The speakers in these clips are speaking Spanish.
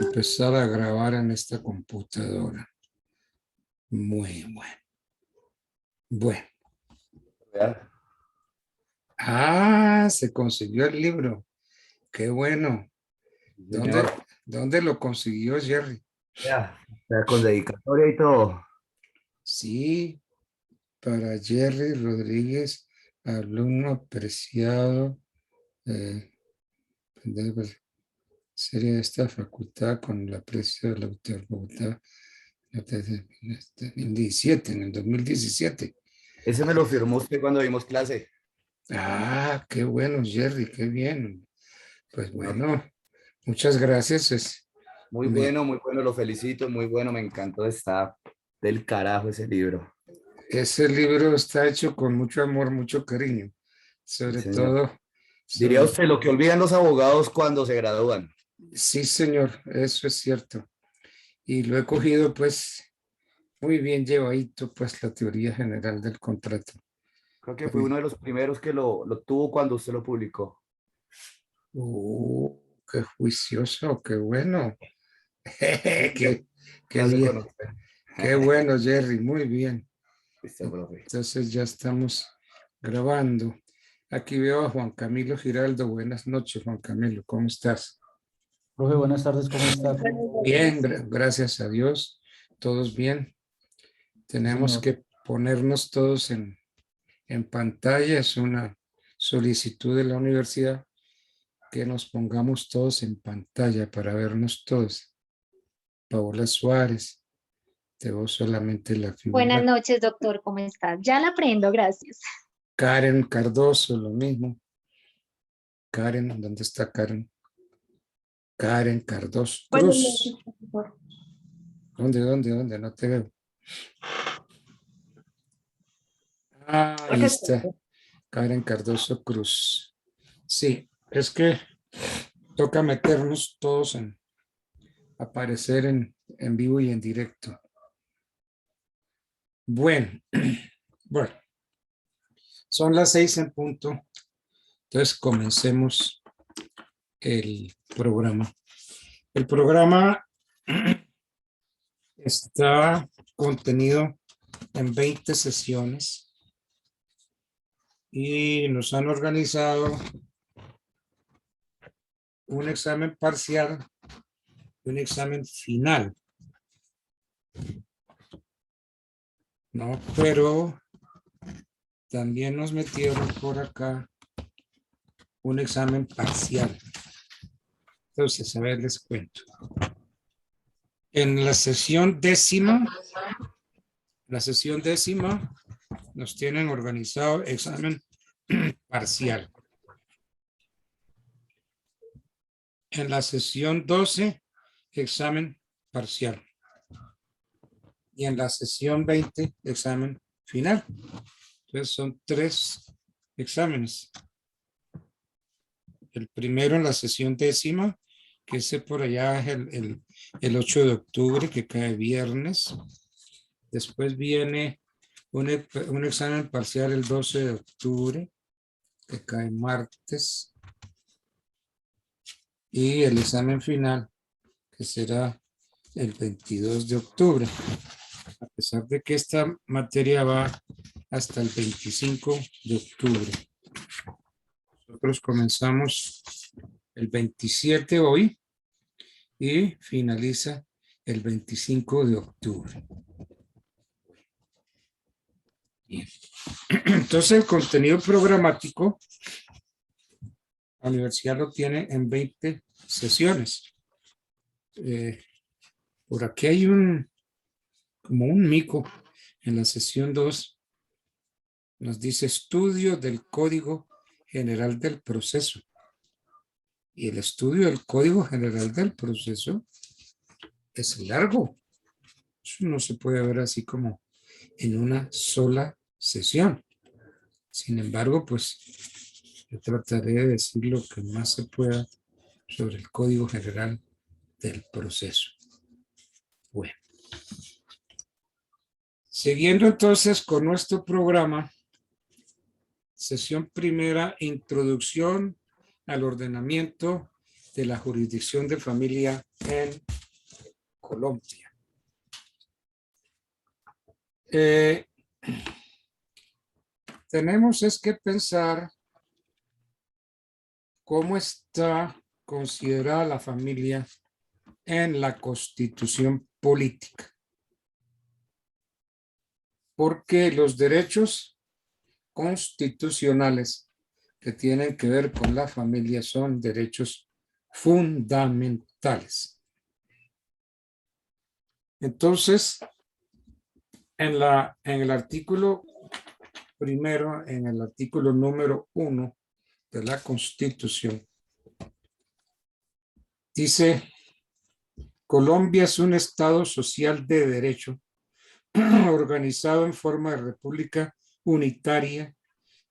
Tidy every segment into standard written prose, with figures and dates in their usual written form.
Empezar a grabar en esta computadora. Muy bueno. Bueno. Ah, se consiguió el libro. Qué bueno. ¿Dónde, Señor, dónde lo consiguió, Jerry? ya con dedicatoria y todo. Sí, para Jerry Rodríguez, alumno apreciado, de serie de esta facultad con el aprecio de la autor Bogotá, en el 2017. Ese me lo firmó usted cuando vimos clase. Ah, qué bueno, Jerry, qué bien. Pues Señor. bueno, muchas gracias. Me- Muy bueno, lo felicito, muy bueno, me encantó, está del carajo ese libro. ese libro está hecho con mucho amor, mucho cariño, Sí, sobre señor. todo, Diría sobre, usted lo que olvidan los abogados cuando se gradúan. sí, señor, eso es cierto. Y lo he cogido, pues, muy bien llevadito, pues, la teoría general del contrato. Creo que fue uno de los primeros que lo tuvo cuando usted lo publicó. Qué juicioso, qué bueno. Sí, Qué, qué clase bien, con usted. qué bueno, Jerry, muy bien. Listo, profe. Entonces ya estamos grabando. Aquí veo a Juan Camilo Giraldo. Buenas noches, Juan Camilo, ¿cómo estás? Profe, buenas tardes, ¿cómo está? Bien, gracias a Dios, todos bien. Sí, Tenemos señor. que ponernos todos en pantalla, es una solicitud de la universidad que nos pongamos todos en pantalla para vernos todos. Paola Suárez, te veo solamente la Buenas figura. noches, doctor, ¿cómo está? Ya la aprendo, gracias. Karen Cardoso, lo mismo. Karen, ¿dónde está Karen? Karen Cardoso Buenas Cruz. noches, profesor. ¿Dónde? No te veo. Ah, ahí Acá está. estoy. Karen Cardoso Cruz. Sí, es que toca meternos todos en aparecer en vivo y en directo. Bueno, bueno, son las 6 en punto. Entonces comencemos el programa. El programa está contenido en 20 sesiones y nos han organizado un examen parcial y un examen final, ¿no? Pero también nos metieron por acá un examen parcial. Entonces, a ver, les cuento. En la sesión décima, nos tienen organizado examen parcial. En la sesión 12, examen parcial. Y en la sesión 20, examen final. Entonces son 3 exámenes. El primero en la sesión décima, que ese por allá es el 8 de octubre, que cae viernes. Después viene un examen parcial el 12 de octubre, que cae martes. Y el examen final, que será el 22 de octubre. A pesar de que esta materia va hasta el 25 de octubre. Nosotros comenzamos el 27 hoy y finaliza el 25 de octubre. Bien. Entonces, el contenido programático, la universidad lo tiene en 20 sesiones. Por aquí hay como un mico en la sesión 2. Nos dice estudio del Código General del Proceso. Y el estudio del Código General del Proceso es largo. Eso no se puede ver así como en una sola sesión. Sin embargo, pues yo trataré de decir lo que más se pueda sobre el Código General del Proceso. Bueno, siguiendo entonces con nuestro programa, sesión primera, introducción al ordenamiento de la jurisdicción de familia en Colombia. Tenemos es que pensar cómo está considerada la familia en la Constitución política. Porque los derechos constitucionales que tienen que ver con la familia son derechos fundamentales. Entonces, en el artículo primero, en el artículo número 1 de la Constitución, dice: Colombia es un Estado social de derecho organizado en forma de república unitaria,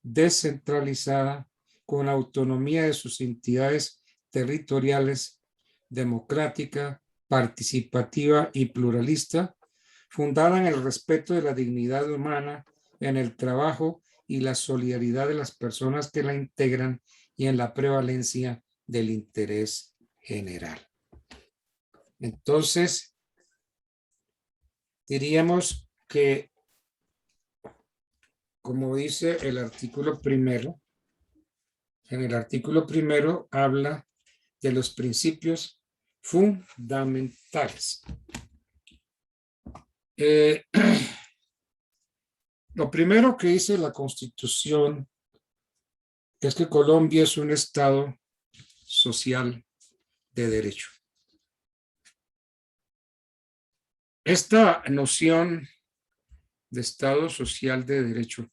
descentralizada, con autonomía de sus entidades territoriales, democrática, participativa y pluralista, fundada en el respeto de la dignidad humana, en el trabajo y la solidaridad de las personas que la integran y en la prevalencia del interés general. Entonces, diríamos que, como dice el artículo primero, en el artículo primero habla de los principios fundamentales. Lo primero que dice la Constitución es que Colombia es un Estado social de derecho. Esta noción de Estado social de derecho,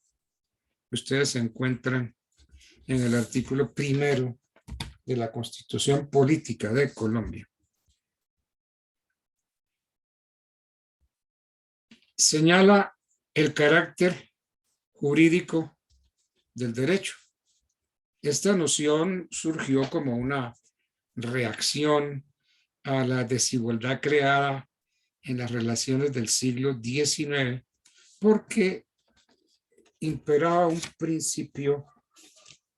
ustedes se encuentran en el artículo primero de la Constitución Política de Colombia. Señala el carácter jurídico del derecho. Esta noción surgió como una reacción a la desigualdad creada en las relaciones del siglo XIX, porque imperaba un principio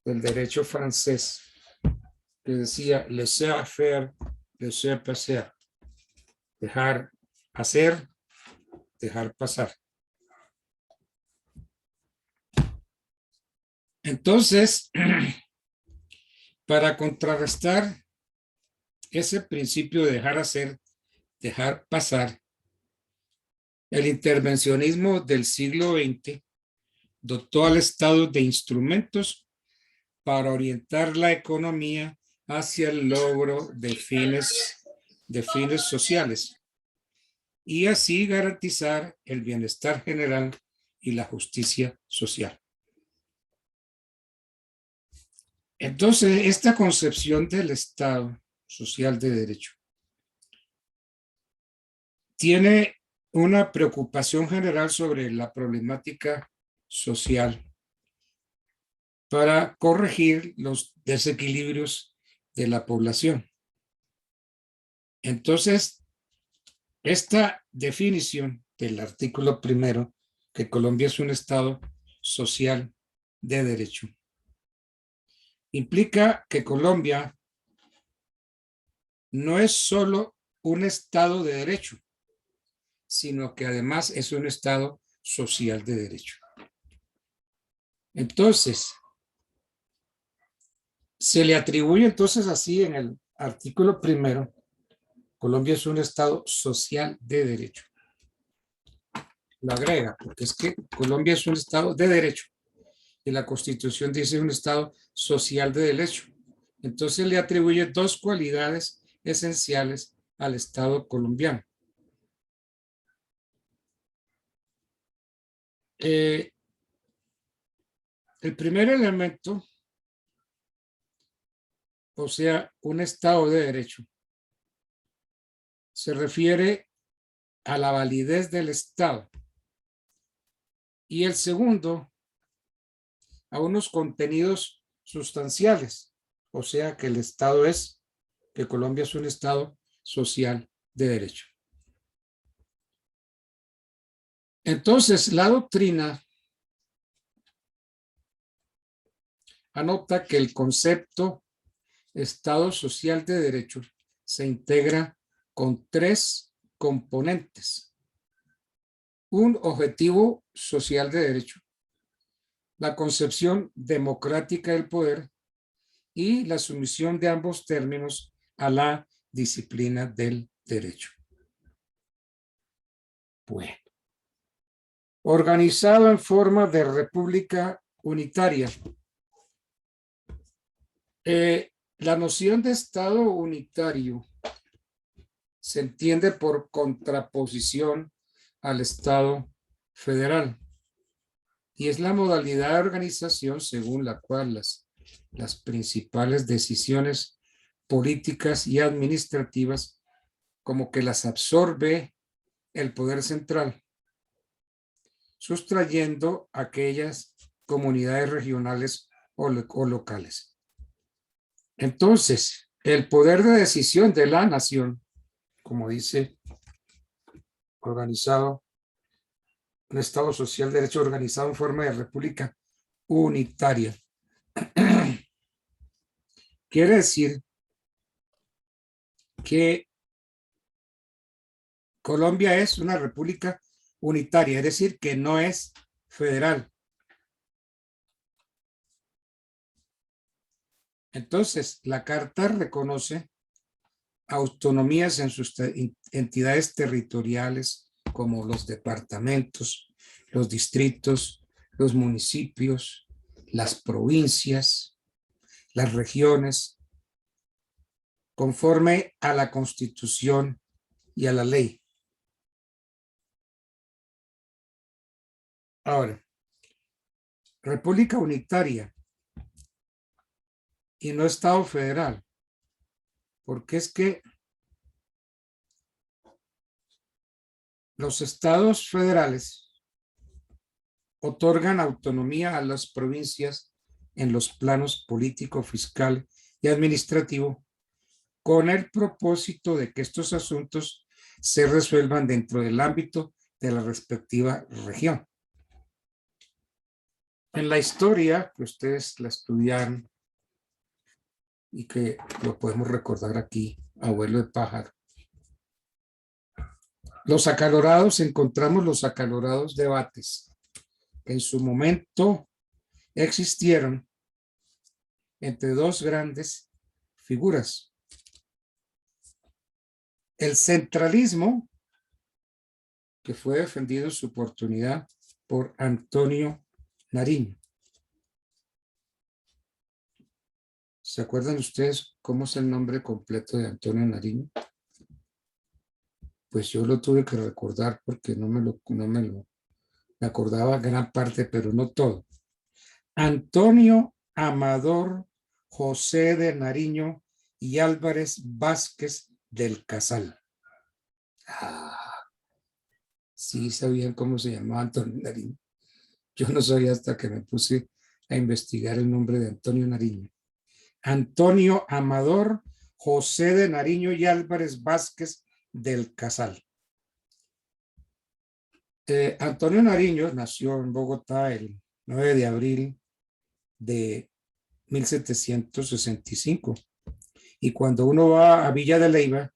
del derecho francés que decía laissez-faire, laissez-passer, dejar hacer, dejar pasar. Entonces, para contrarrestar ese principio de dejar hacer, dejar pasar, el intervencionismo del siglo XX dotó al Estado de instrumentos para orientar la economía hacia el logro de fines sociales y así garantizar el bienestar general y la justicia social. Entonces, esta concepción del Estado social de derecho tiene una preocupación general sobre la problemática social para corregir los desequilibrios de la población. Entonces, esta definición del artículo primero, que Colombia es un Estado social de derecho, implica que Colombia no es solo un Estado de derecho, sino que además es un Estado social de derecho. Entonces, se le atribuye entonces así en el artículo primero: Colombia es un Estado social de derecho. Lo agrega, porque es que Colombia es un Estado de derecho y la Constitución dice un Estado social de derecho. Entonces le atribuye dos cualidades esenciales al Estado colombiano. El primer elemento, o sea, un Estado de derecho, se refiere a la validez del Estado. Y el segundo, a unos contenidos sustanciales, o sea, que que Colombia es un Estado social de derecho. Entonces, la doctrina anota que el concepto Estado social de derecho se integra con tres componentes. Un objetivo social de derecho, la concepción democrática del poder y la sumisión de ambos términos a la disciplina del derecho. Bueno, organizado en forma de república unitaria. La noción de Estado unitario se entiende por contraposición al Estado federal y es la modalidad de organización según la cual las principales decisiones políticas y administrativas como que las absorbe el poder central, sustrayendo aquellas comunidades regionales o locales. Entonces, el poder de decisión de la nación, como dice, organizado, un Estado social de derecho organizado en forma de república unitaria. Quiere decir que Colombia es una república unitaria, es decir, que no es federal. Entonces, la Carta reconoce autonomías en sus entidades territoriales como los departamentos, los distritos, los municipios, las provincias, las regiones, conforme a la Constitución y a la ley. Ahora, república unitaria y no Estado federal, porque es que los estados federales otorgan autonomía a las provincias en los planos político, fiscal y administrativo, con el propósito de que estos asuntos se resuelvan dentro del ámbito de la respectiva región. En la historia, que ustedes la estudiaron y que lo podemos recordar aquí, abuelo de pájaro, encontramos los acalorados debates que en su momento existieron entre dos grandes figuras. El centralismo, que fue defendido en su oportunidad por Antonio Nariño. ¿Se acuerdan ustedes cómo es el nombre completo de Antonio Nariño? Pues yo lo tuve que recordar porque no me acordaba gran parte, pero no todo. Antonio Amador José de Nariño y Álvarez Vázquez del Casal. Sí sabían cómo se llamaba Antonio Nariño. Yo no sabía hasta que me puse a investigar el nombre de Antonio Nariño. Antonio Amador José de Nariño y Álvarez Vázquez del Casal. Antonio Nariño nació en Bogotá el 9 de abril de 1765 y cuando uno va a Villa de Leyva,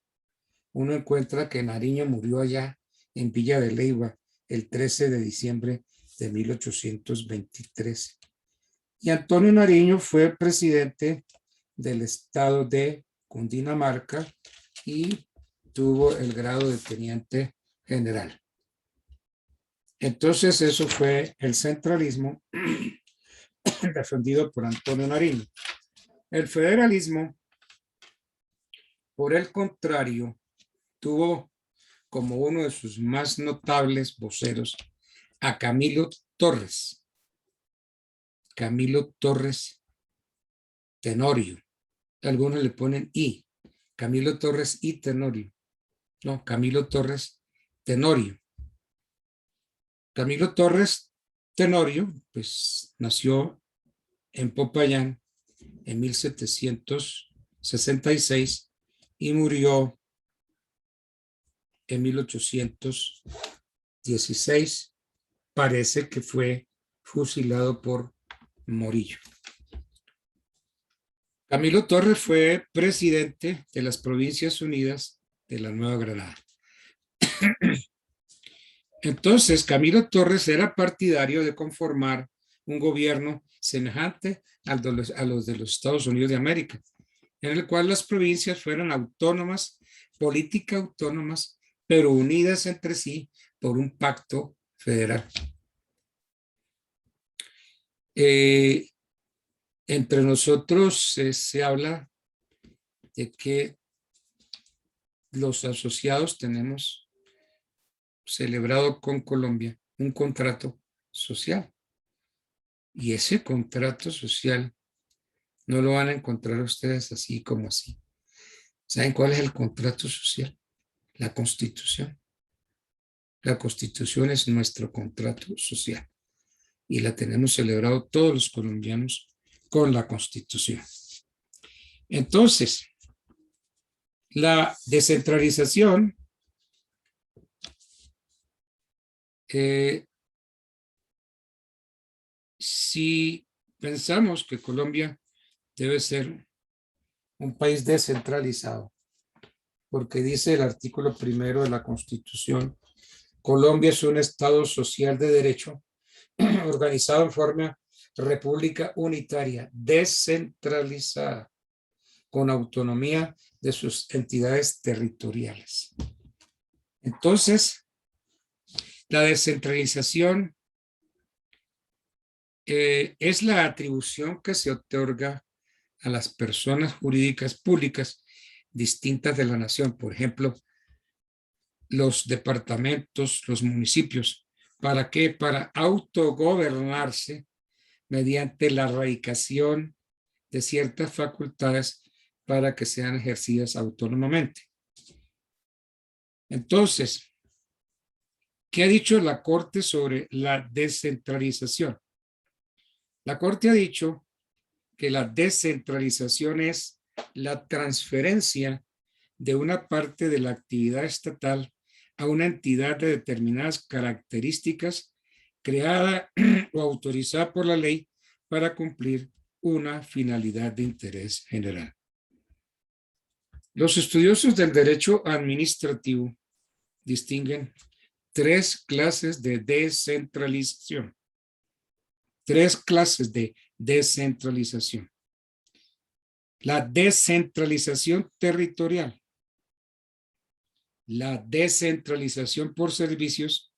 uno encuentra que Nariño murió allá en Villa de Leyva el 13 de diciembre de 1823. Y Antonio Nariño fue presidente del estado de Cundinamarca y tuvo el grado de teniente general. Entonces eso fue el centralismo defendido por Antonio Nariño. El federalismo, por el contrario, tuvo como uno de sus más notables voceros a Camilo Torres. Camilo Torres Tenorio. Algunos le ponen I. Camilo Torres y Tenorio. No, Camilo Torres Tenorio. Camilo Torres Tenorio, pues nació en Popayán en 1766 y murió en 1816. Parece que fue fusilado por Morillo. Camilo Torres fue presidente de las Provincias Unidas de la Nueva Granada. Entonces, Camilo Torres era partidario de conformar un gobierno semejante a los de los Estados Unidos de América, en el cual las provincias fueran autónomas, política autónomas, pero unidas entre sí por un pacto federal. Entre nosotros se habla de que los asociados tenemos celebrado con Colombia un contrato social. Y ese contrato social no lo van a encontrar ustedes así como así. ¿Saben cuál es el contrato social? La Constitución. La Constitución es nuestro contrato social y la tenemos celebrado todos los colombianos con la Constitución. Entonces, la descentralización si pensamos que Colombia debe ser un país descentralizado, porque dice el artículo 1 de la Constitución, Colombia es un Estado social de derecho organizado en forma república unitaria, descentralizada, con autonomía de sus entidades territoriales. Entonces, la descentralización es la atribución que se otorga a las personas jurídicas públicas distintas de la nación. Por ejemplo, los departamentos, los municipios. ¿Para qué? Para autogobernarse mediante la erradicación de ciertas facultades para que sean ejercidas autónomamente. Entonces, ¿qué ha dicho la Corte sobre la descentralización? La Corte ha dicho que la descentralización es la transferencia de una parte de la actividad estatal a una entidad de determinadas características creada o autorizada por la ley para cumplir una finalidad de interés general. Los estudiosos del derecho administrativo distinguen tres clases de descentralización. Tres clases de descentralización. La descentralización territorial, la descentralización por servicios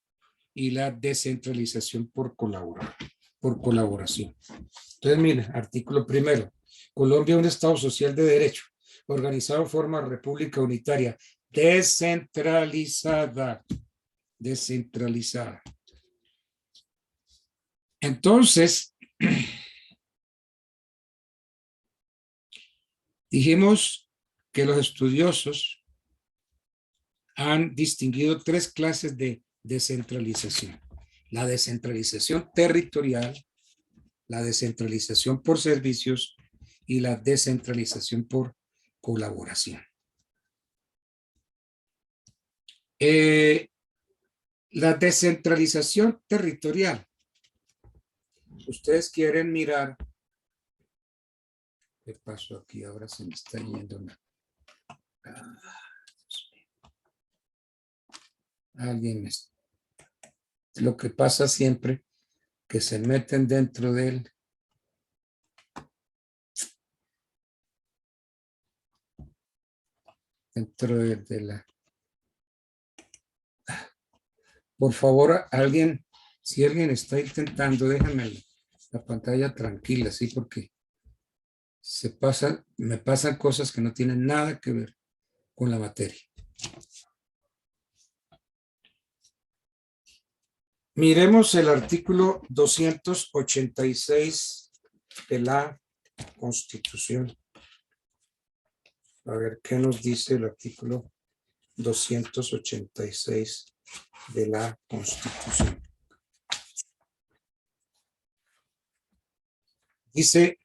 y la descentralización por colaboración. Entonces, miren, artículo 1. Colombia es un Estado social de derecho, organizado en forma de república unitaria, descentralizada. Entonces, dijimos que los estudiosos han distinguido tres clases de descentralización. La descentralización territorial, la descentralización por servicios y la descentralización por colaboración. La descentralización territorial. Ustedes quieren mirar. ¿Qué pasó aquí? Ahora se me está yendo una. Alguien me... Lo que pasa siempre que se meten dentro de él. Dentro de la... Por favor, alguien, si alguien está intentando, déjame la pantalla tranquila, ¿sí? Porque me pasan cosas que no tienen nada que ver con la materia. Miremos el artículo 286 de la Constitución. A ver qué nos dice el artículo 286 de la Constitución. Dice,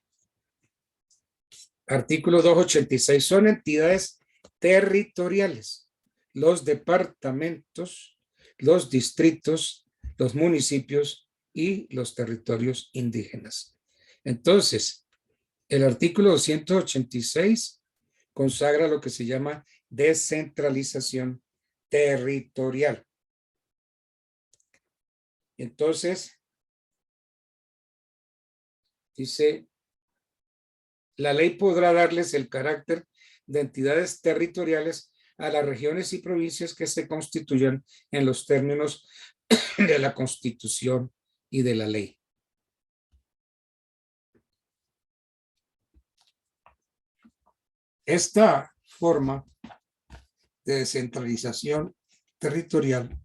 artículo 286, son entidades territoriales, los departamentos, los distritos, los municipios y los territorios indígenas. Entonces, El artículo 286 consagra lo que se llama descentralización territorial. Entonces, dice, la ley podrá darles el carácter de entidades territoriales a las regiones y provincias que se constituyan en los términos de la Constitución y de la ley. Esta forma de descentralización territorial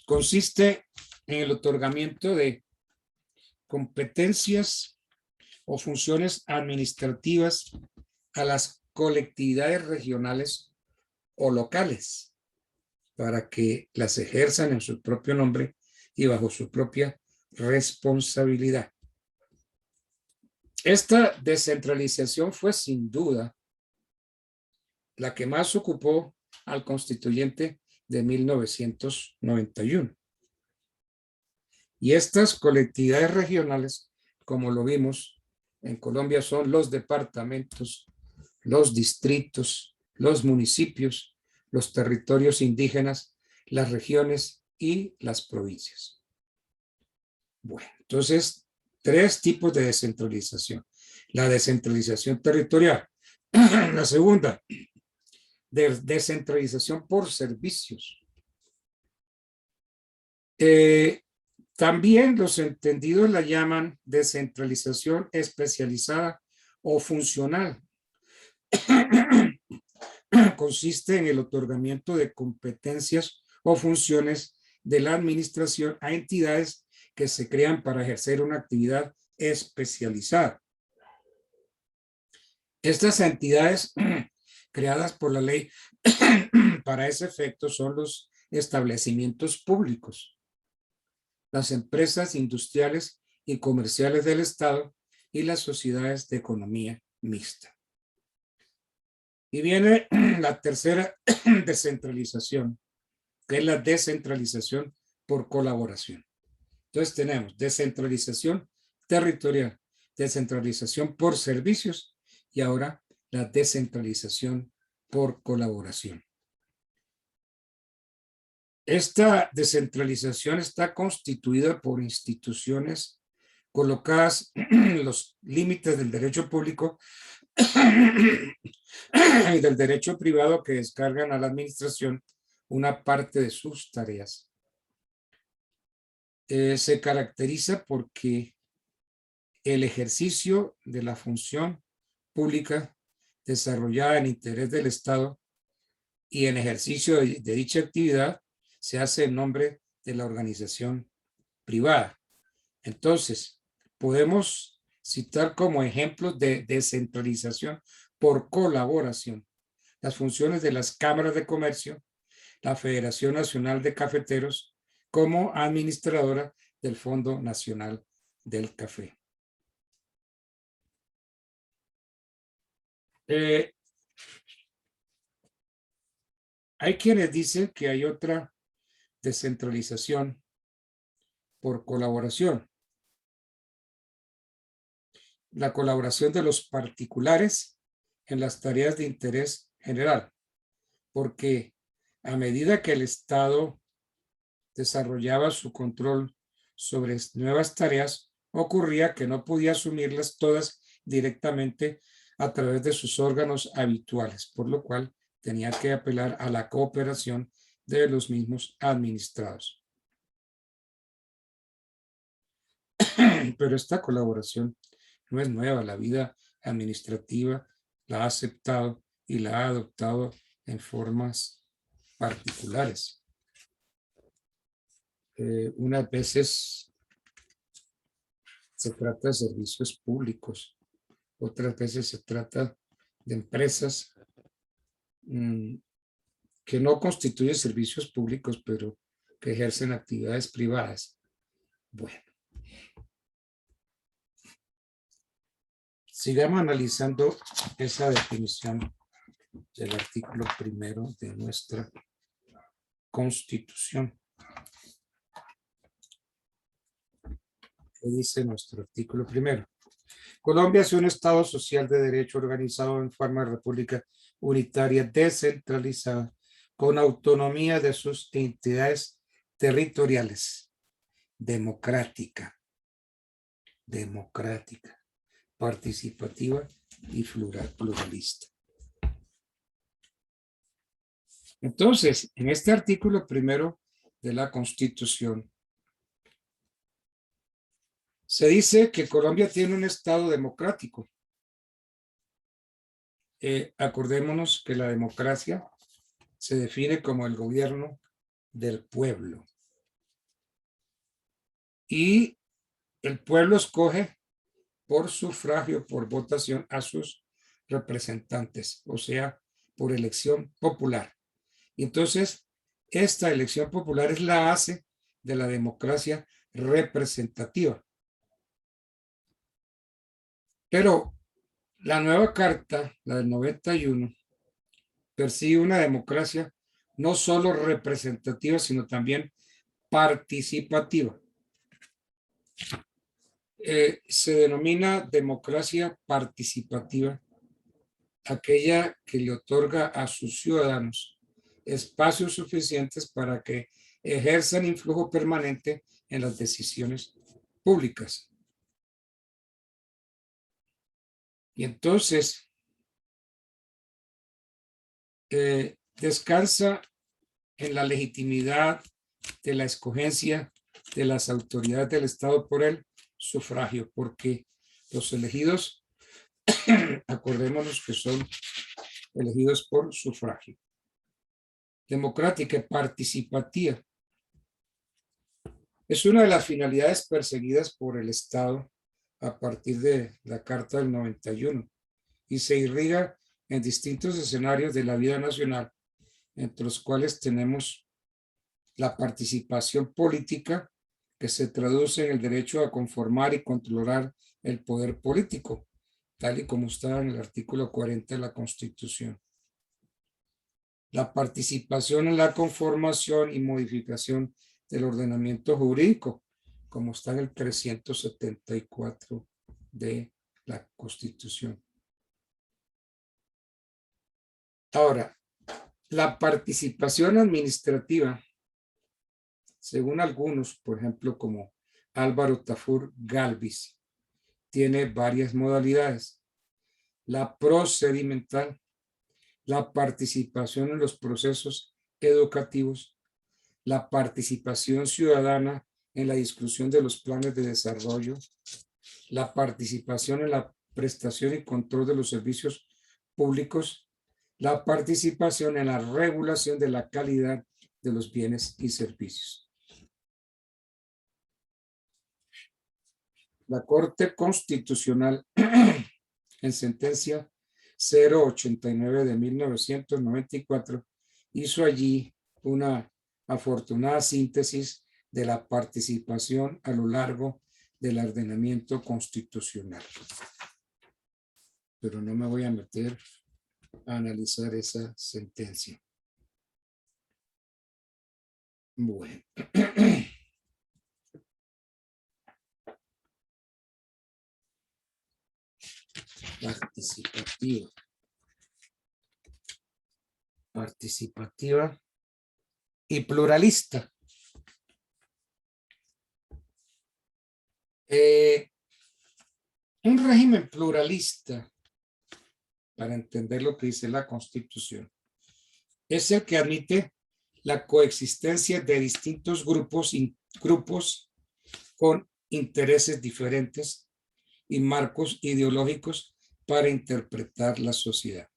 consiste en el otorgamiento de competencias o funciones administrativas a las colectividades regionales o locales para que las ejerzan en su propio nombre y bajo su propia responsabilidad. Esta descentralización fue sin duda la que más ocupó al constituyente de 1991. Y estas colectividades regionales, como lo vimos en Colombia, son los departamentos, los distritos, los municipios, los territorios indígenas, las regiones y las provincias. Bueno, entonces, 3 tipos de descentralización. La descentralización territorial. La segunda, de descentralización por servicios. También los entendidos la llaman descentralización especializada o funcional. Consiste en el otorgamiento de competencias o funciones de la administración a entidades que se crean para ejercer una actividad especializada. Estas entidades creadas por la ley para ese efecto son los establecimientos públicos, las empresas industriales y comerciales del Estado y las sociedades de economía mixta. Y viene la tercera descentralización, que es la descentralización por colaboración. Entonces tenemos descentralización territorial, descentralización por servicios y ahora la descentralización por colaboración. Esta descentralización está constituida por instituciones colocadas en los límites del derecho público y del derecho privado que descargan a la administración una parte de sus tareas. Se caracteriza porque el ejercicio de la función pública desarrollada en interés del Estado y en ejercicio de dicha actividad se hace en nombre de la organización privada. Entonces, podemos citar como ejemplos de descentralización por colaboración las funciones de las cámaras de comercio, la Federación Nacional de Cafeteros, como administradora del Fondo Nacional del Café. Hay quienes dicen que hay otra descentralización por colaboración. La colaboración de los particulares en las tareas de interés general, porque a medida que el Estado desarrollaba su control sobre nuevas tareas, ocurría que no podía asumirlas todas directamente a través de sus órganos habituales, por lo cual tenía que apelar a la cooperación de los mismos administrados. Pero esta colaboración no es nueva. La vida administrativa la ha aceptado y la ha adoptado en formas particulares. Unas veces se trata de servicios públicos, otras veces se trata de empresas que no constituyen servicios públicos, pero que ejercen actividades privadas. Bueno. Sigamos analizando esa definición del artículo 1 de nuestra Constitución. ¿Qué dice nuestro artículo 1? Colombia es un Estado social de derecho organizado en forma de república unitaria descentralizada con autonomía de sus entidades territoriales, democrática, participativa y pluralista. Entonces, en este artículo primero de la Constitución, se dice que Colombia tiene un Estado democrático. Acordémonos que la democracia se define como el gobierno del pueblo. Y el pueblo escoge por sufragio, por votación a sus representantes, o sea, por elección popular. Y entonces, esta elección popular es la base de la democracia representativa. Pero la nueva carta, la del 91, persigue una democracia no solo representativa, sino también participativa. Se denomina democracia participativa aquella que le otorga a sus ciudadanos espacios suficientes para que ejerzan influjo permanente en las decisiones públicas. Y entonces descansa en la legitimidad de la escogencia de las autoridades del Estado por el sufragio, porque los elegidos, acordémonos que son elegidos por sufragio. Democrática y participativa es una de las finalidades perseguidas por el Estado a partir de la Carta del 91 y se irriga en distintos escenarios de la vida nacional, entre los cuales tenemos la participación política, que se traduce en el derecho a conformar y controlar el poder político, tal y como está en el artículo 40 de la Constitución. La participación en la conformación y modificación del ordenamiento jurídico, como está en el 374 de la Constitución. Ahora, la participación administrativa, según algunos, por ejemplo, como Álvaro Tafur Galvis, tiene varias modalidades. La procedimental, la participación en los procesos educativos, la participación ciudadana en la discusión de los planes de desarrollo, la participación en la prestación y control de los servicios públicos, la participación en la regulación de la calidad de los bienes y servicios. La Corte Constitucional, en sentencia 089 de 1994, hizo allí una afortunada síntesis de la participación a lo largo del ordenamiento constitucional. Pero no me voy a meter a analizar esa sentencia. Bueno. Participativa y pluralista. Un régimen pluralista, para entender lo que dice la Constitución, es el que admite la coexistencia de distintos grupos con intereses diferentes y marcos ideológicos para interpretar la sociedad.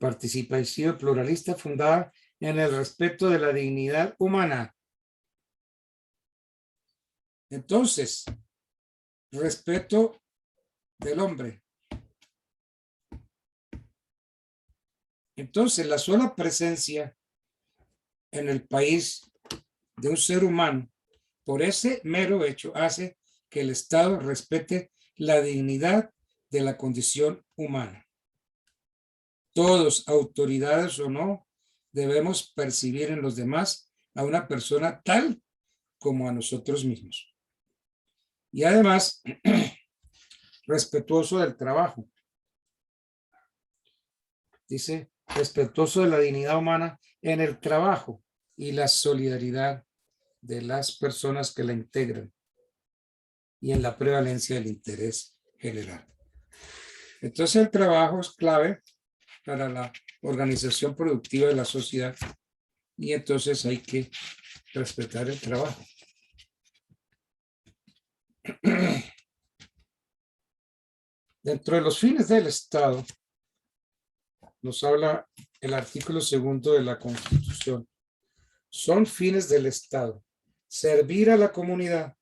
Participación pluralista fundada en el respeto de la dignidad humana. Entonces, respeto del hombre. Entonces, la sola presencia en el país de un ser humano, por ese mero hecho, hace que el Estado respete la dignidad de la condición humana. Todos, autoridades o no, debemos percibir en los demás a una persona tal como a nosotros mismos. Y además, respetuoso del trabajo. Dice, respetuoso de la dignidad humana en el trabajo y la solidaridad de las personas que la integran y en la prevalencia del interés general. Entonces el trabajo es clave para la organización productiva de la sociedad y entonces hay que respetar el trabajo. Dentro de los fines del Estado, nos habla el artículo 2 de la Constitución. Son fines del Estado: servir a la comunidad,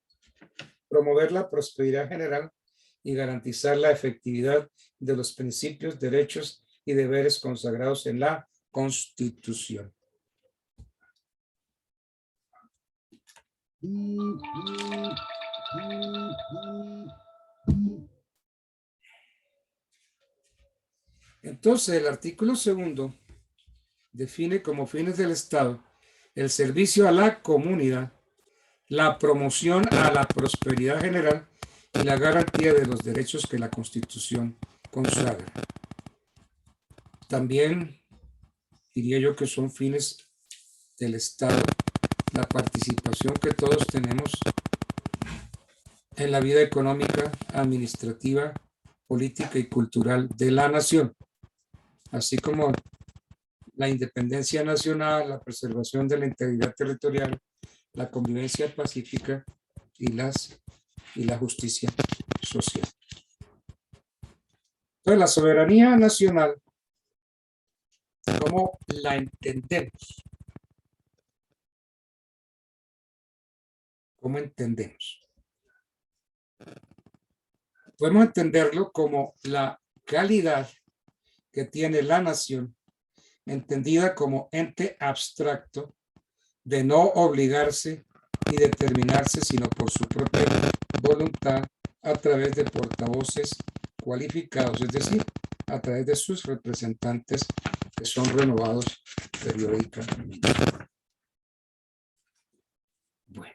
promover la prosperidad general y garantizar la efectividad de los principios, derechos y deberes consagrados en la Constitución. Entonces, el artículo 2 define como fines del Estado el servicio a la comunidad, la promoción a la prosperidad general y la garantía de los derechos que la Constitución consagra. También diría yo que son fines del Estado la participación que todos tenemos en la vida económica, administrativa, política y cultural de la nación, así como la independencia nacional, la preservación de la integridad territorial, la convivencia pacífica y la justicia social. Entonces, la soberanía nacional, ¿cómo la entendemos? ¿Cómo entendemos? Podemos entenderlo como la calidad que tiene la nación, entendida como ente abstracto de no obligarse y determinarse sino por su propia voluntad a través de portavoces cualificados, es decir, a través de sus representantes que son renovados periódicamente. Bueno.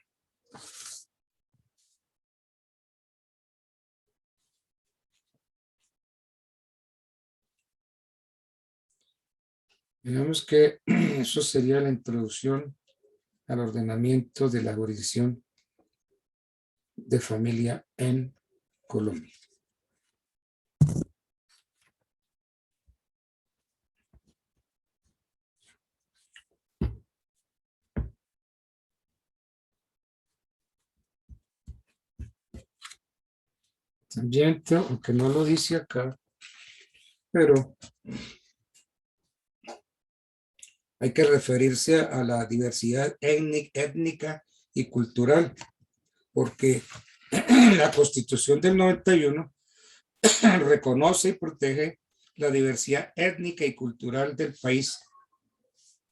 Digamos que eso sería la introducción al ordenamiento de la jurisdicción de familia en Colombia. También, aunque no lo dice acá, pero hay que referirse a la diversidad étnica y cultural, porque la Constitución del 91 reconoce y protege la diversidad étnica y cultural del país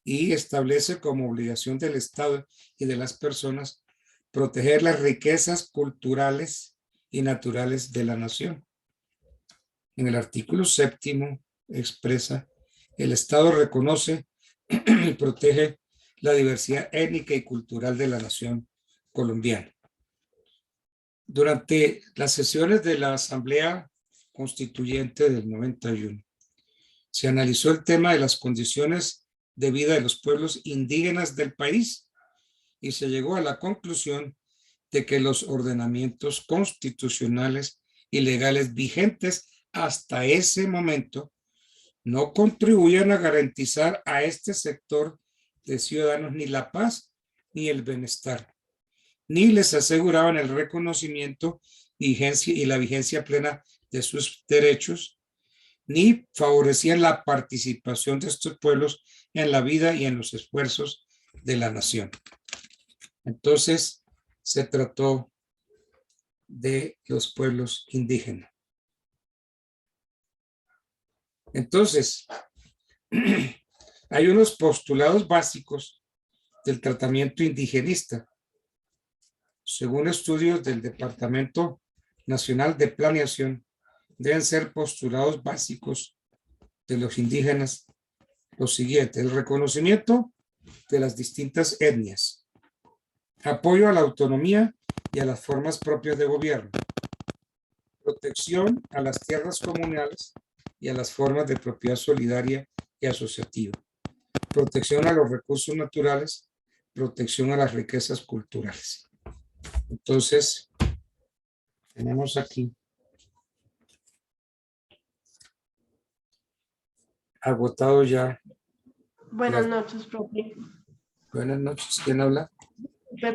y establece como obligación del Estado y de las personas proteger las riquezas culturales y naturales de la nación. En el artículo 7 expresa: el Estado reconoce y protege la diversidad étnica y cultural de la nación colombiana. Durante las sesiones de la Asamblea Constituyente del 91, se analizó el tema de las condiciones de vida de los pueblos indígenas del país y se llegó a la conclusión de que los ordenamientos constitucionales y legales vigentes hasta ese momento no contribuyen a garantizar a este sector de ciudadanos ni la paz ni el bienestar, ni les aseguraban el reconocimiento y la vigencia plena de sus derechos, ni favorecían la participación de estos pueblos en la vida y en los esfuerzos de la nación. Entonces, se trató de los pueblos indígenas. Entonces, hay unos postulados básicos del tratamiento indigenista. Según estudios del Departamento Nacional de Planeación, deben ser postulados básicos de los indígenas los siguientes: el reconocimiento de las distintas etnias, apoyo a la autonomía y a las formas propias de gobierno, protección a las tierras comunales y a las formas de propiedad solidaria y asociativa, protección a los recursos naturales, protección a las riquezas culturales. Entonces, tenemos aquí agotado ya. Buenas noches, profe. Buenas noches, ¿quién habla?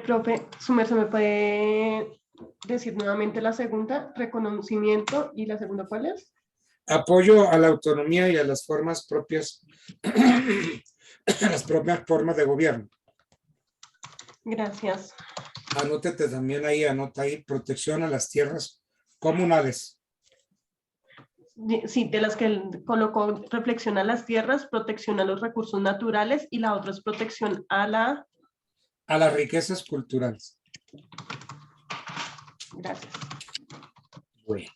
Profe, su merced, ¿me puede decir nuevamente la segunda? Reconocimiento, ¿y la segunda cuál es? Apoyo a la autonomía y a las formas propias, a las propias formas de gobierno. Gracias. Anótete también ahí, anota ahí, protección a las tierras comunales. Sí, de las que él colocó reflexión a las tierras, protección a los recursos naturales y la otra es protección a la... A las riquezas culturales. Gracias. Bueno.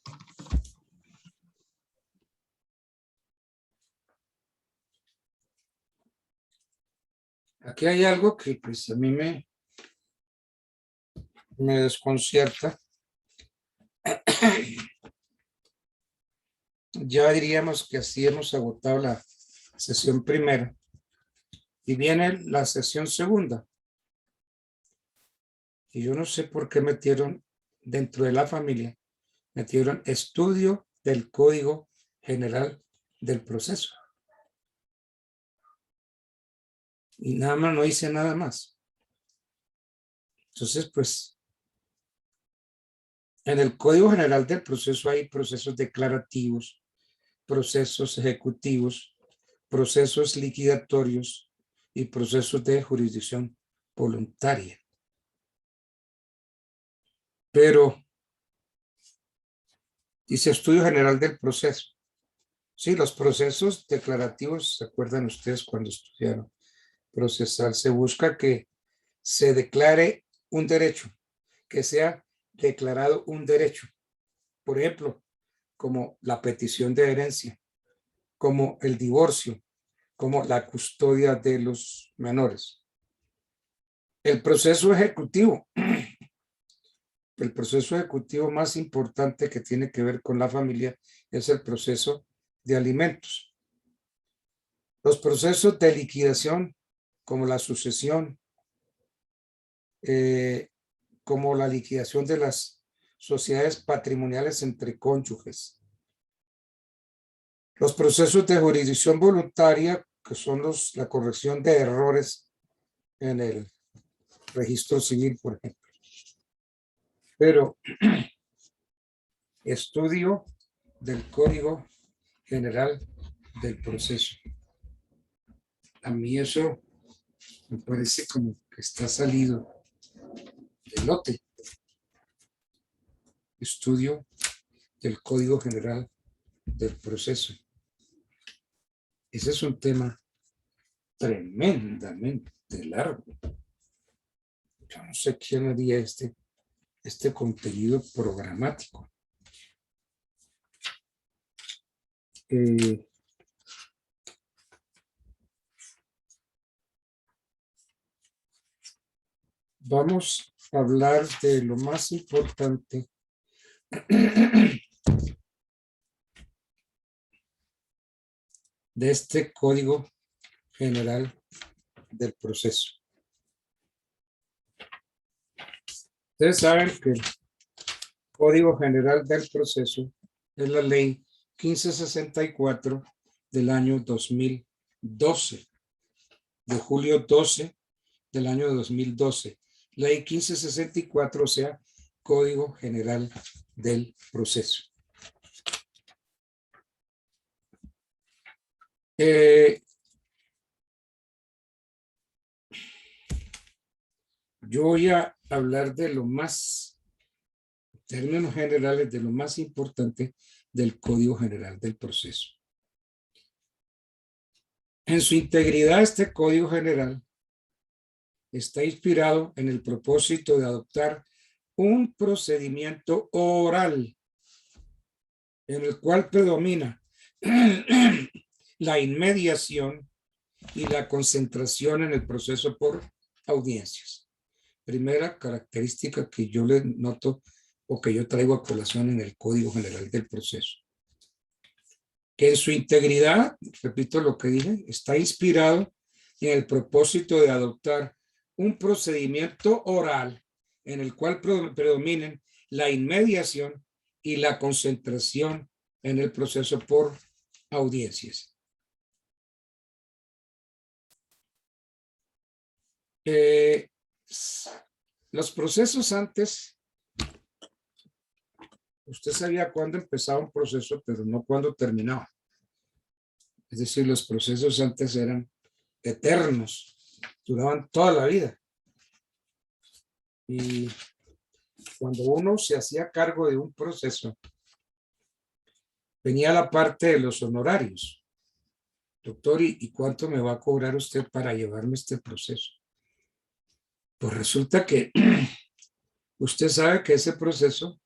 Aquí hay algo que pues a mí me desconcierta. Ya diríamos que así hemos agotado la sesión primera. Y viene la sesión segunda. Y yo no sé por qué metieron dentro de la familia, metieron estudio del Código General del Proceso. Y nada más, no hice nada más. Entonces, pues, en el Código General del Proceso hay procesos declarativos, procesos ejecutivos, procesos liquidatorios y procesos de jurisdicción voluntaria. Pero dice estudio general del proceso. Sí, los procesos declarativos, ¿se acuerdan ustedes cuando estudiaron procesal? Se busca que se declare un derecho, que sea declarado un derecho. Por ejemplo, como la petición de herencia, como el divorcio, como la custodia de los menores. El proceso ejecutivo más importante que tiene que ver con la familia es el proceso de alimentos. Los procesos de liquidación, como la sucesión, como la liquidación de las sociedades patrimoniales entre cónyuges. Los procesos de jurisdicción voluntaria, que son la corrección de errores en el registro civil, por ejemplo. Pero estudio del Código General del Proceso. A mí eso me parece como que está salido del lote. Estudio del Código General del Proceso. Ese es un tema tremendamente largo. Yo no sé quién haría este contenido programático. Vamos a hablar de lo más importante de este Código General del Proceso. Ustedes saben que el Código General del Proceso es la ley 1564 del año 2012, de julio 12 del año 2012. Ley 1564, o sea, Código General del Proceso. Yo voy a hablar de lo más, en términos generales, de lo más importante del Código General del Proceso. En su integridad, este Código General está inspirado en el propósito de adoptar un procedimiento oral en el cual predomina la inmediación y la concentración en el proceso por audiencias. primera característica que yo le noto o que yo traigo a colación en el Código General del Proceso. Que en su integridad, repito lo que dije, está inspirado en el propósito de adoptar un procedimiento oral en el cual predominen la inmediación y la concentración en el proceso por audiencias. Los procesos antes, usted sabía cuándo empezaba un proceso, pero no cuándo terminaba. Es decir, los procesos antes eran eternos, duraban toda la vida. Y cuando uno se hacía cargo de un proceso, venía la parte de los honorarios. Doctor, ¿y cuánto me va a cobrar usted para llevarme este proceso? Pues resulta que usted sabe que ese proceso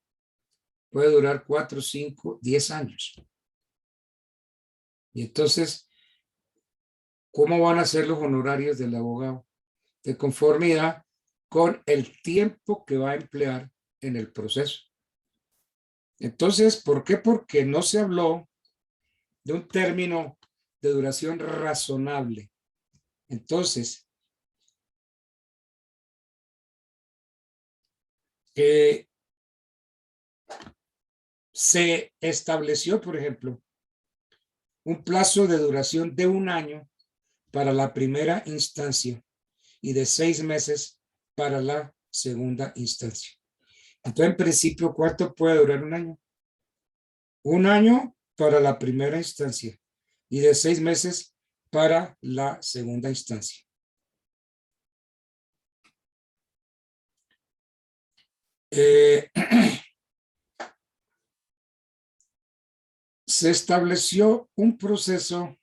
puede durar 4, 5, 10 años. Y entonces, ¿cómo van a ser los honorarios del abogado? De conformidad con el tiempo que va a emplear en el proceso. Entonces, ¿por qué? Porque no se habló de un término de duración razonable. Entonces, se estableció, por ejemplo, un plazo de duración de 1 año para la primera instancia y de 6 meses para la segunda instancia. Entonces, en principio, ¿cuánto puede durar 1 año? 1 año para la primera instancia y de 6 meses para la segunda instancia. Se estableció un proceso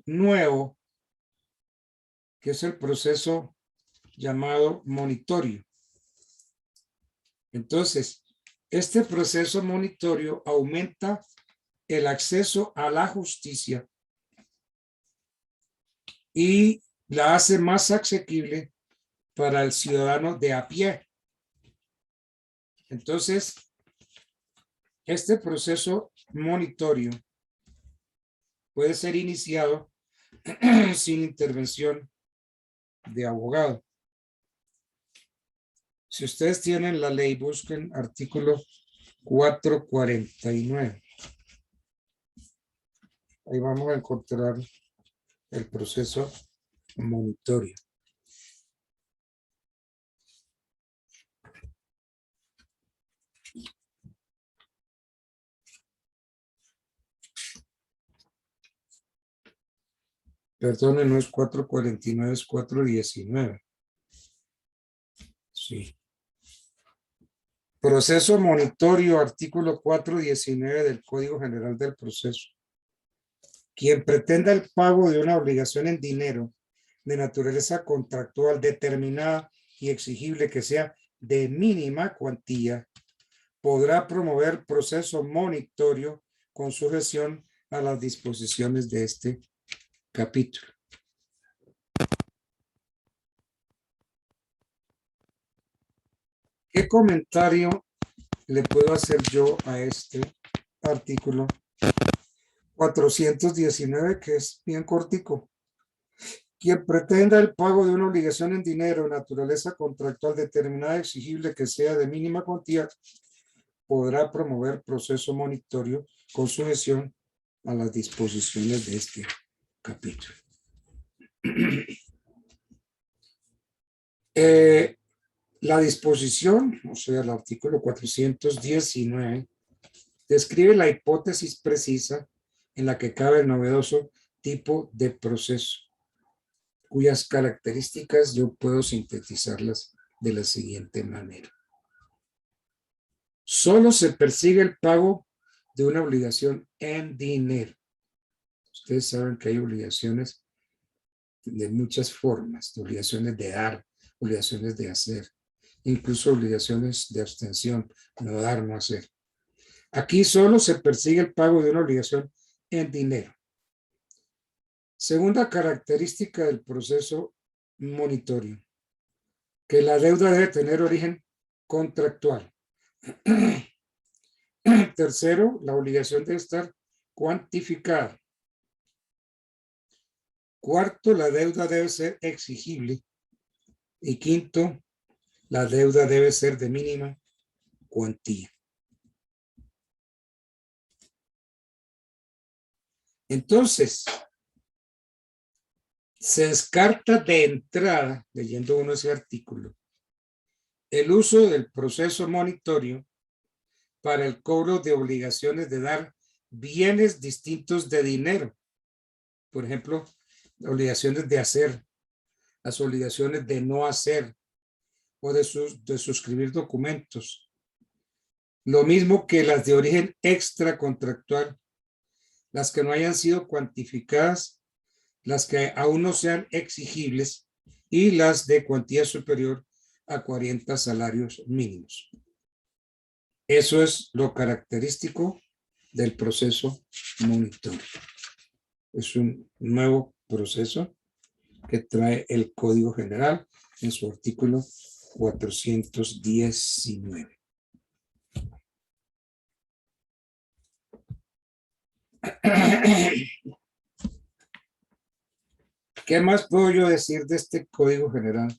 nuevo, que es el proceso llamado monitorio. Entonces, este proceso monitorio aumenta el acceso a la justicia y la hace más asequible para el ciudadano de a pie. Entonces, este proceso monitorio puede ser iniciado sin intervención de abogado. Si ustedes tienen la ley, busquen artículo 449. Ahí vamos a encontrar el proceso monitorio. Perdón, no es 449, es 419. Sí. Proceso monitorio, artículo 419 del Código General del Proceso. Quien pretenda el pago de una obligación en dinero de naturaleza contractual determinada y exigible que sea de mínima cuantía, podrá promover proceso monitorio con sujeción a las disposiciones de este capítulo. ¿Qué comentario le puedo hacer yo a este artículo 419, que es bien cortico? Quien pretenda el pago de una obligación en dinero de naturaleza contractual determinada y exigible que sea de mínima cuantía, podrá promover proceso monitorio con sujeción a las disposiciones de este capítulo. La disposición, o sea, el artículo 419, describe la hipótesis precisa en la que cabe el novedoso tipo de proceso, cuyas características yo puedo sintetizarlas de la siguiente manera. Solo se persigue el pago de una obligación en dinero. Ustedes saben que hay obligaciones de muchas formas, obligaciones de dar, obligaciones de hacer, incluso obligaciones de abstención, no dar, no hacer. Aquí solo se persigue el pago de una obligación en dinero. Segunda característica del proceso monitorio, que la deuda debe tener origen contractual. Tercero, la obligación debe estar cuantificada. Cuarto, la deuda debe ser exigible. Y quinto, la deuda debe ser de mínima cuantía. Entonces, se descarta de entrada, leyendo uno ese artículo, el uso del proceso monitorio para el cobro de obligaciones de dar bienes distintos de dinero. Por ejemplo, obligaciones de hacer, las obligaciones de no hacer o de suscribir documentos. Lo mismo que las de origen extracontractual, las que no hayan sido cuantificadas, las que aún no sean exigibles y las de cuantía superior a 40 salarios mínimos. Eso es lo característico del proceso monitorio. Es un nuevo proceso que trae el Código General en su artículo 419. ¿Qué más puedo yo decir de este Código General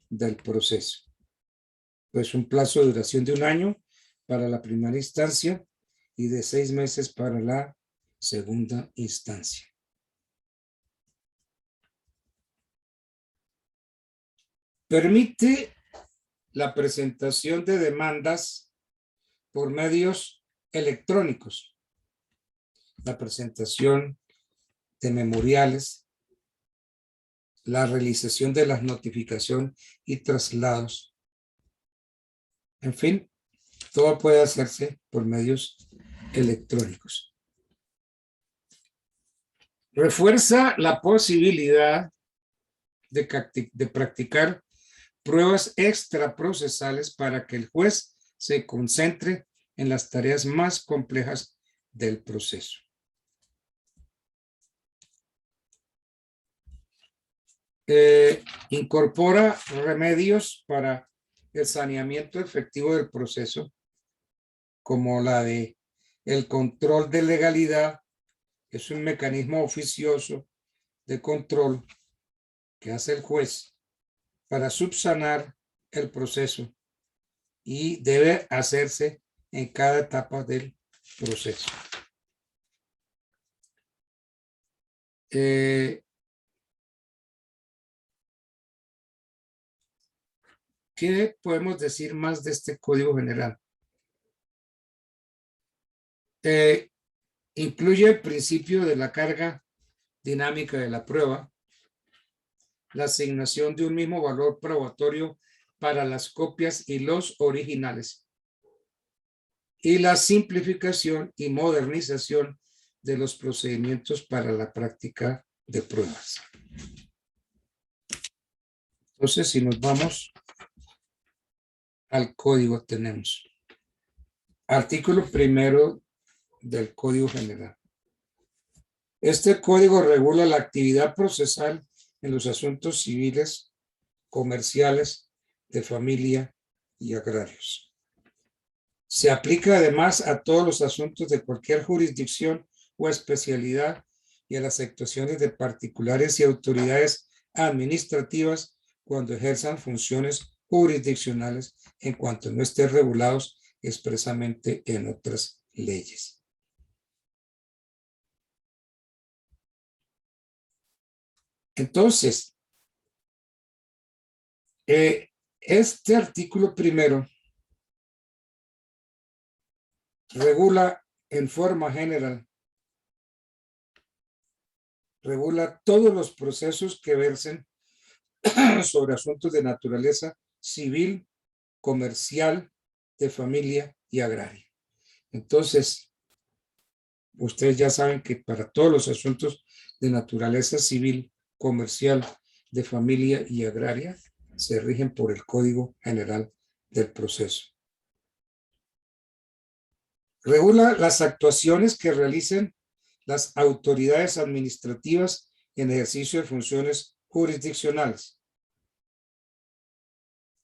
del proceso? Pues un plazo de duración de 1 año para la primera instancia y de 6 meses para la segunda instancia. Permite la presentación de demandas por medios electrónicos, la presentación de memoriales, la realización de la notificación y traslados. En fin, todo puede hacerse por medios electrónicos. Refuerza la posibilidad de practicar pruebas extraprocesales para que el juez se concentre en las tareas más complejas del proceso. Incorpora remedios para el saneamiento efectivo del proceso, como la de el control de legalidad. Es un mecanismo oficioso de control que hace el juez para subsanar el proceso y debe hacerse en cada etapa del proceso. ¿Qué podemos decir más de este Código General? Incluye el principio de la carga dinámica de la prueba, la asignación de un mismo valor probatorio para las copias y los originales, y la simplificación y modernización de los procedimientos para la práctica de pruebas. Entonces, si nos vamos al código, tenemos artículo 1 del Código General. Este código regula la actividad procesal en los asuntos civiles, comerciales, de familia y agrarios. Se aplica además a todos los asuntos de cualquier jurisdicción o especialidad y a las actuaciones de particulares y autoridades administrativas cuando ejerzan funciones jurisdiccionales en cuanto no estén regulados expresamente en otras leyes. Entonces, este artículo 1 regula en forma general, regula todos los procesos que versen sobre asuntos de naturaleza civil, comercial, de familia y agraria. Entonces, ustedes ya saben que para todos los asuntos de naturaleza civil, comercial, de familia y agraria, se rigen por el Código General del Proceso. Regula las actuaciones que realicen las autoridades administrativas en ejercicio de funciones jurisdiccionales.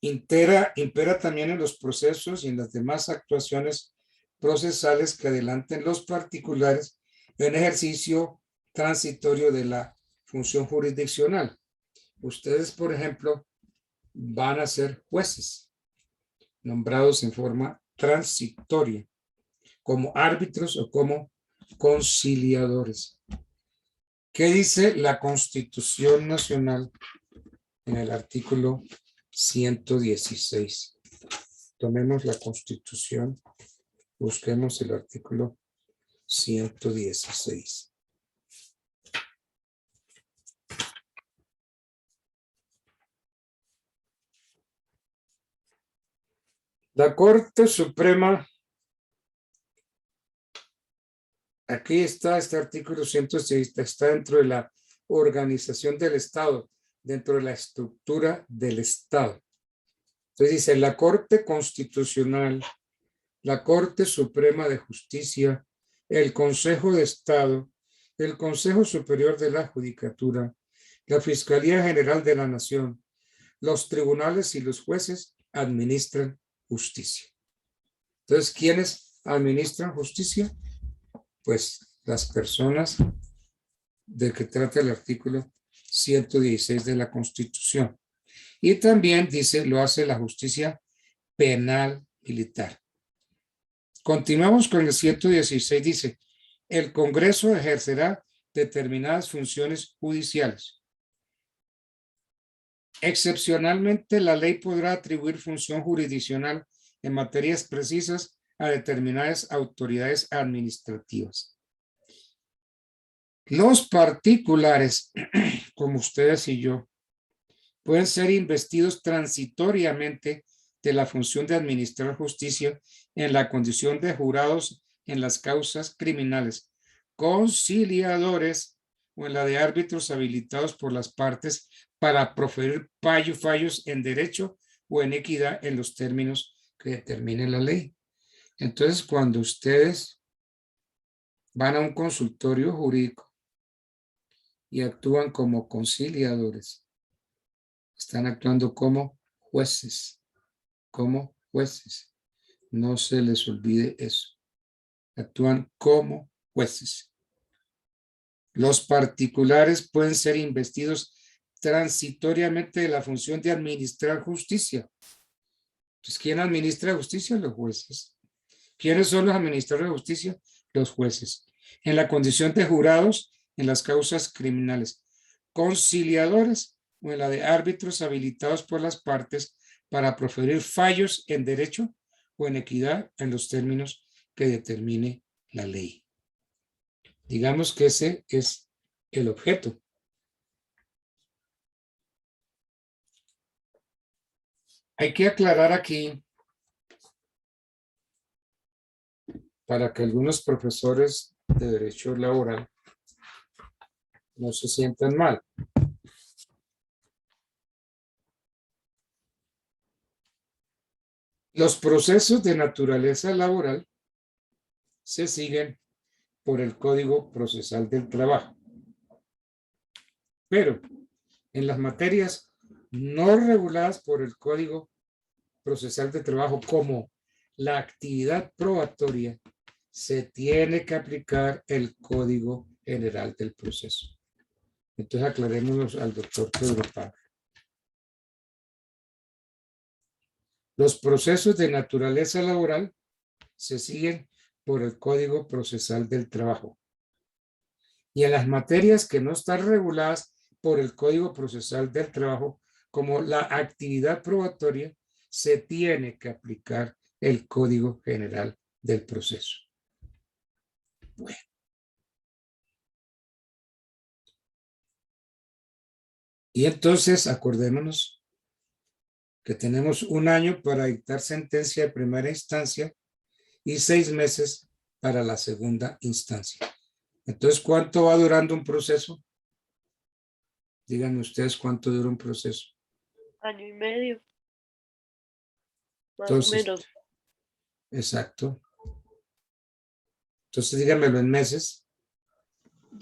Impera también en los procesos y en las demás actuaciones procesales que adelanten los particulares en ejercicio transitorio de la función jurisdiccional. Ustedes, por ejemplo, van a ser jueces nombrados en forma transitoria, como árbitros o como conciliadores. ¿Qué dice la Constitución Nacional en el artículo 116? Tomemos la Constitución, busquemos el artículo 116. La Corte Suprema, aquí está este artículo 106, está dentro de la organización del Estado, dentro de la estructura del Estado. Entonces dice, la Corte Constitucional, la Corte Suprema de Justicia, el Consejo de Estado, el Consejo Superior de la Judicatura, la Fiscalía General de la Nación, los tribunales y los jueces administran justicia. Entonces, ¿quiénes administran justicia? Pues las personas de que trata el artículo 116 de la Constitución. Y también dice, lo hace la justicia penal militar. Continuamos con el 116, dice, el Congreso ejercerá determinadas funciones judiciales. Excepcionalmente, la ley podrá atribuir función jurisdiccional en materias precisas a determinadas autoridades administrativas. Los particulares, como ustedes y yo, pueden ser investidos transitoriamente de la función de administrar justicia en la condición de jurados en las causas criminales, conciliadores o en la de árbitros habilitados por las partes para proferir fallos en derecho o en equidad en los términos que determine la ley. Entonces, cuando ustedes van a un consultorio jurídico y actúan como conciliadores, están actuando como jueces, como jueces. No se les olvide eso. Actúan como jueces. Los particulares pueden ser investidos transitoriamente de la función de administrar justicia. Pues, ¿quién administra justicia? Los jueces. ¿Quiénes son los administradores de justicia? Los jueces. En la condición de jurados en las causas criminales, conciliadores o en la de árbitros habilitados por las partes para proferir fallos en derecho o en equidad en los términos que determine la ley. Digamos que ese es el objeto. Hay que aclarar aquí, para que algunos profesores de derecho laboral no se sientan mal. Los procesos de naturaleza laboral se siguen por el Código Procesal del Trabajo. Pero en las materias no reguladas por el Código Procesal del Trabajo, como la actividad probatoria, se tiene que aplicar el Código General del Proceso. Entonces aclarémonos al doctor Pedro Pablo. Los procesos de naturaleza laboral se siguen por el Código Procesal del Trabajo. Y en las materias que no están reguladas por el Código Procesal del Trabajo, como la actividad probatoria, se tiene que aplicar el Código General del Proceso. Bueno. Y entonces acordémonos que tenemos un año para dictar sentencia de primera instancia y 6 meses para la segunda instancia. Entonces, ¿cuánto va durando un proceso? Díganme ustedes cuánto dura un proceso. Año y medio. Más Entonces, o menos. exacto. Entonces, díganmelo en meses.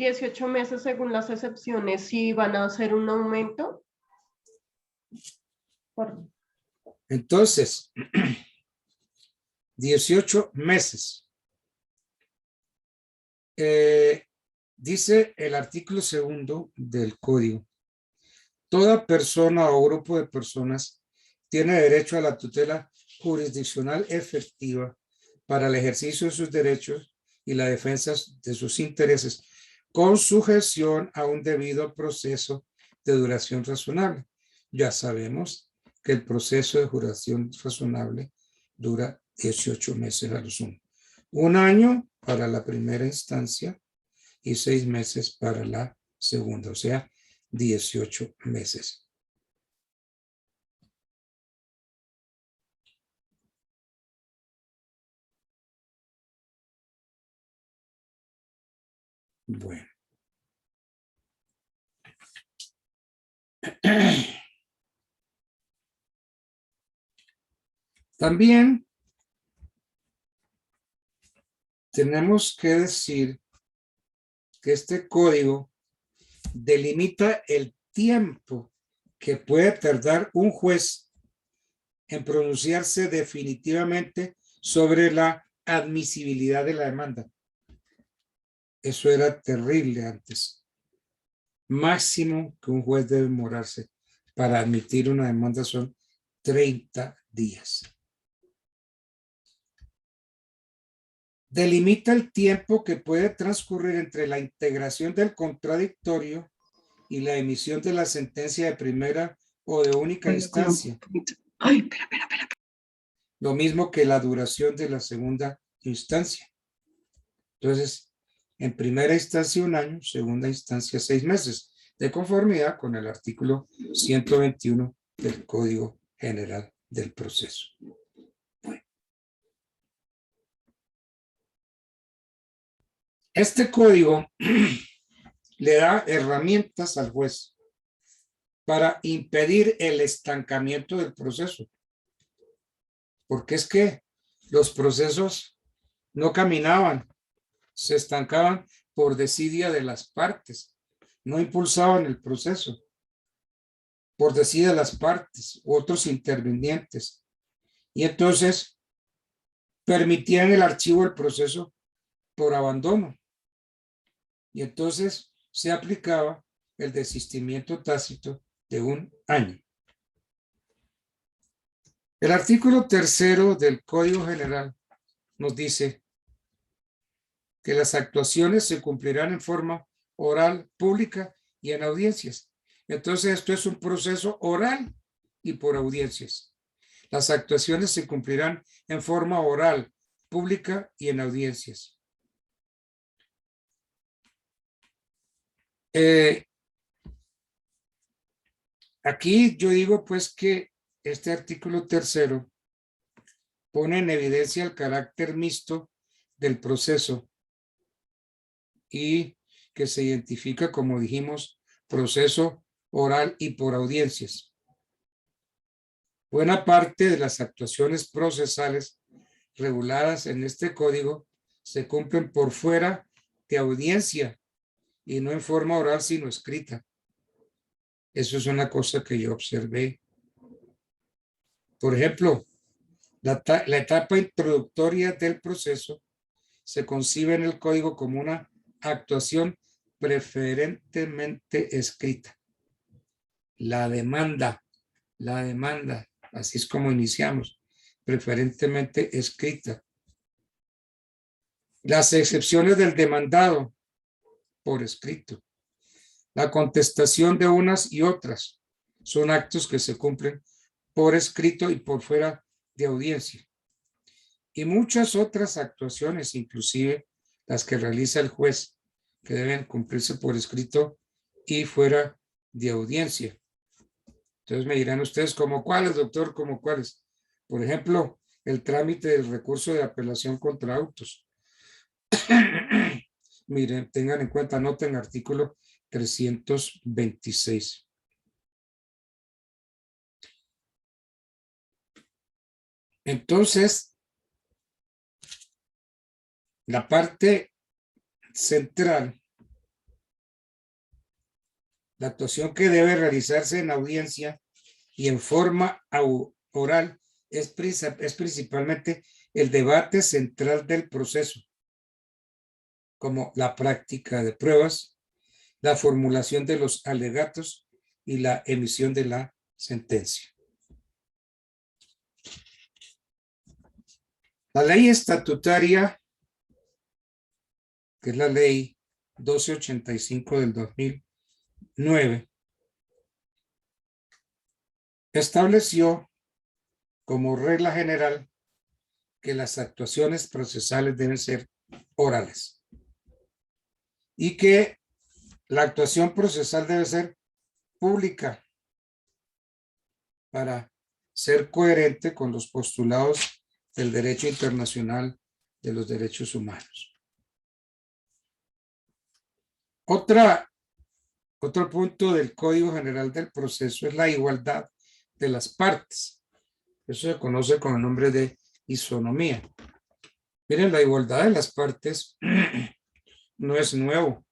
18 meses según las excepciones, sí van a hacer un aumento. Entonces, 18 meses. Dice el artículo 2 del código: toda persona o grupo de personas tiene derecho a la tutela jurisdiccional efectiva para el ejercicio de sus derechos y la defensa de sus intereses, con sujeción a un debido proceso de duración razonable. Ya sabemos que el proceso de duración razonable dura 18 meses a lo sumo. 1 año para la primera instancia y 6 meses para la segunda, o sea, 18 meses. Bueno. También tenemos que decir que este código delimita el tiempo que puede tardar un juez en pronunciarse definitivamente sobre la admisibilidad de la demanda. Eso era terrible antes. Máximo que un juez debe demorarse para admitir una demanda son 30 días. Delimita el tiempo que puede transcurrir entre la integración del contradictorio y la emisión de la sentencia de primera o de única instancia. Lo mismo que la duración de la segunda instancia. Entonces, en primera instancia 1 año, segunda instancia 6 meses, de conformidad con el artículo 121 del Código General del Proceso. Bueno. Este código le da herramientas al juez para impedir el estancamiento del proceso. Porque es que los procesos no caminaban, se estancaban por desidia de las partes, no impulsaban el proceso por desidia de las partes u otros intervinientes. Y entonces permitían el archivo del proceso por abandono. Y entonces se aplicaba el desistimiento tácito de 1 año. El artículo 3 del Código General nos dice que las actuaciones se cumplirán en forma oral, pública y en audiencias. Entonces esto es un proceso oral y por audiencias. Las actuaciones se cumplirán en forma oral, pública y en audiencias. Aquí yo digo pues que este artículo 3 pone en evidencia el carácter mixto del proceso y que se identifica, como dijimos, proceso oral y por audiencias. Buena parte de las actuaciones procesales reguladas en este código se cumplen por fuera de audiencia y no en forma oral sino escrita. Eso es una cosa que yo observé. Por ejemplo, la etapa introductoria del proceso se concibe en el código como una actuación preferentemente escrita. La demanda, así es como iniciamos, preferentemente escrita. Las excepciones del demandado, por escrito. La contestación de unas y otras son actos que se cumplen por escrito y por fuera de audiencia. Y muchas otras actuaciones, inclusive las que realiza el juez, que deben cumplirse por escrito y fuera de audiencia. Entonces me dirán ustedes, ¿como cuáles, doctor? ¿Como cuáles? Por ejemplo, el trámite del recurso de apelación contra autos. Miren, tengan en cuenta, anoten artículo 326. Entonces, la parte central La actuación que debe realizarse en audiencia y en forma oral es principalmente el debate central del proceso, como la práctica de pruebas, la formulación de los alegatos y la emisión de la sentencia. La ley estatutaria, que es la ley 1285 del 2009, estableció como regla general que las actuaciones procesales deben ser orales y que la actuación procesal debe ser pública para ser coherente con los postulados del derecho internacional de los derechos humanos. Otro punto del Código General del Proceso es la igualdad de las partes. Eso se conoce con el nombre de isonomía. Miren, la igualdad de las partes no es nuevo.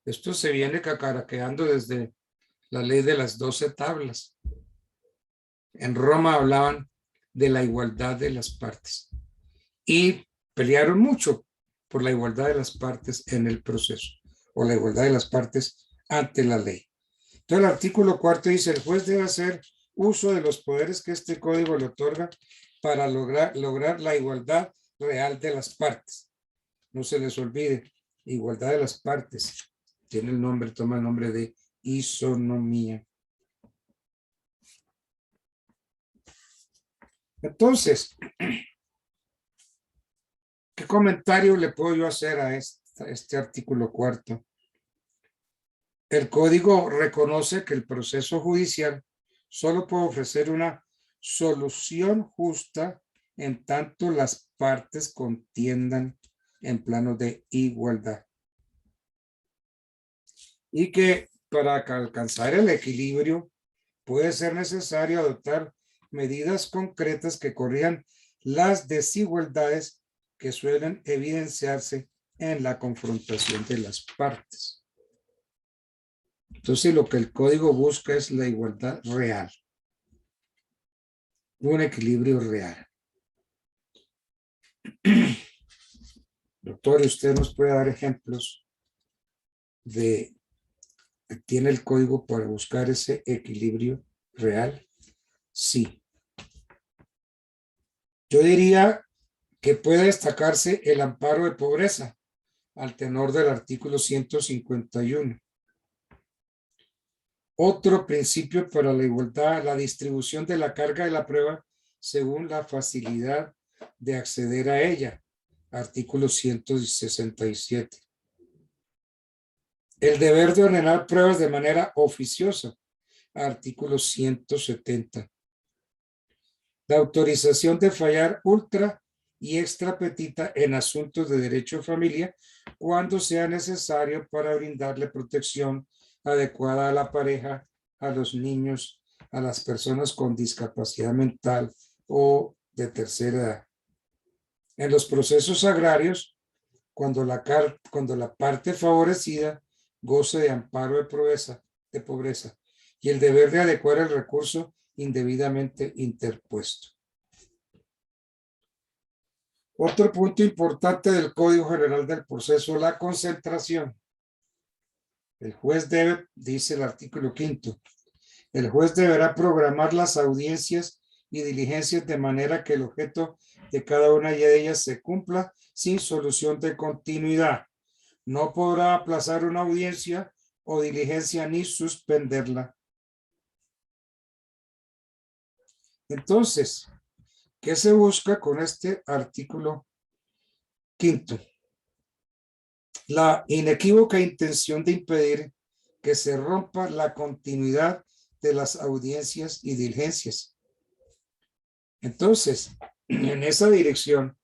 Esto se viene cacaraqueando desde la ley de las 12 tablas. En Roma hablaban de la igualdad de las partes y pelearon mucho por la igualdad de las partes en el proceso o la igualdad de las partes ante la ley. Entonces el artículo 4 dice: el juez debe hacer uso de los poderes que este código le otorga para lograr la igualdad real de las partes. No se les olvide, igualdad de las partes. Tiene el nombre, toma el nombre de isonomía. Entonces, ¿qué comentario le puedo yo hacer a este artículo 4? El código reconoce que el proceso judicial solo puede ofrecer una solución justa en tanto las partes contiendan en plano de igualdad. Y que para alcanzar el equilibrio puede ser necesario adoptar medidas concretas que corrijan las desigualdades que suelen evidenciarse en la confrontación de las partes. Entonces, lo que el código busca es la igualdad real, un equilibrio real. Doctor, ¿usted nos puede dar ejemplos de que tiene el código para buscar ese equilibrio real? Sí. Yo diría que puede destacarse el amparo de pobreza al tenor del artículo 151. Otro principio para la igualdad, la distribución de la carga de la prueba según la facilidad de acceder a ella. Artículo 167. El deber de ordenar pruebas de manera oficiosa. Artículo 170. La autorización de fallar ultra y extra petita en asuntos de derecho de familia cuando sea necesario para brindarle protección adecuada a la pareja, a los niños, a las personas con discapacidad mental o de tercera edad. En los procesos agrarios, cuando la parte favorecida goce de amparo de pobreza y el deber de adecuar el recurso indebidamente interpuesto. Otro punto importante del Código General del Proceso, la concentración. El juez debe, dice el artículo 5, el juez deberá programar las audiencias y diligencias de manera que el objeto de cada una de ellas se cumpla sin solución de continuidad. No podrá aplazar una audiencia o diligencia ni suspenderla. Entonces, ¿qué se busca con este artículo 5? La inequívoca intención de impedir que se rompa la continuidad de las audiencias y diligencias. Entonces, en esa dirección,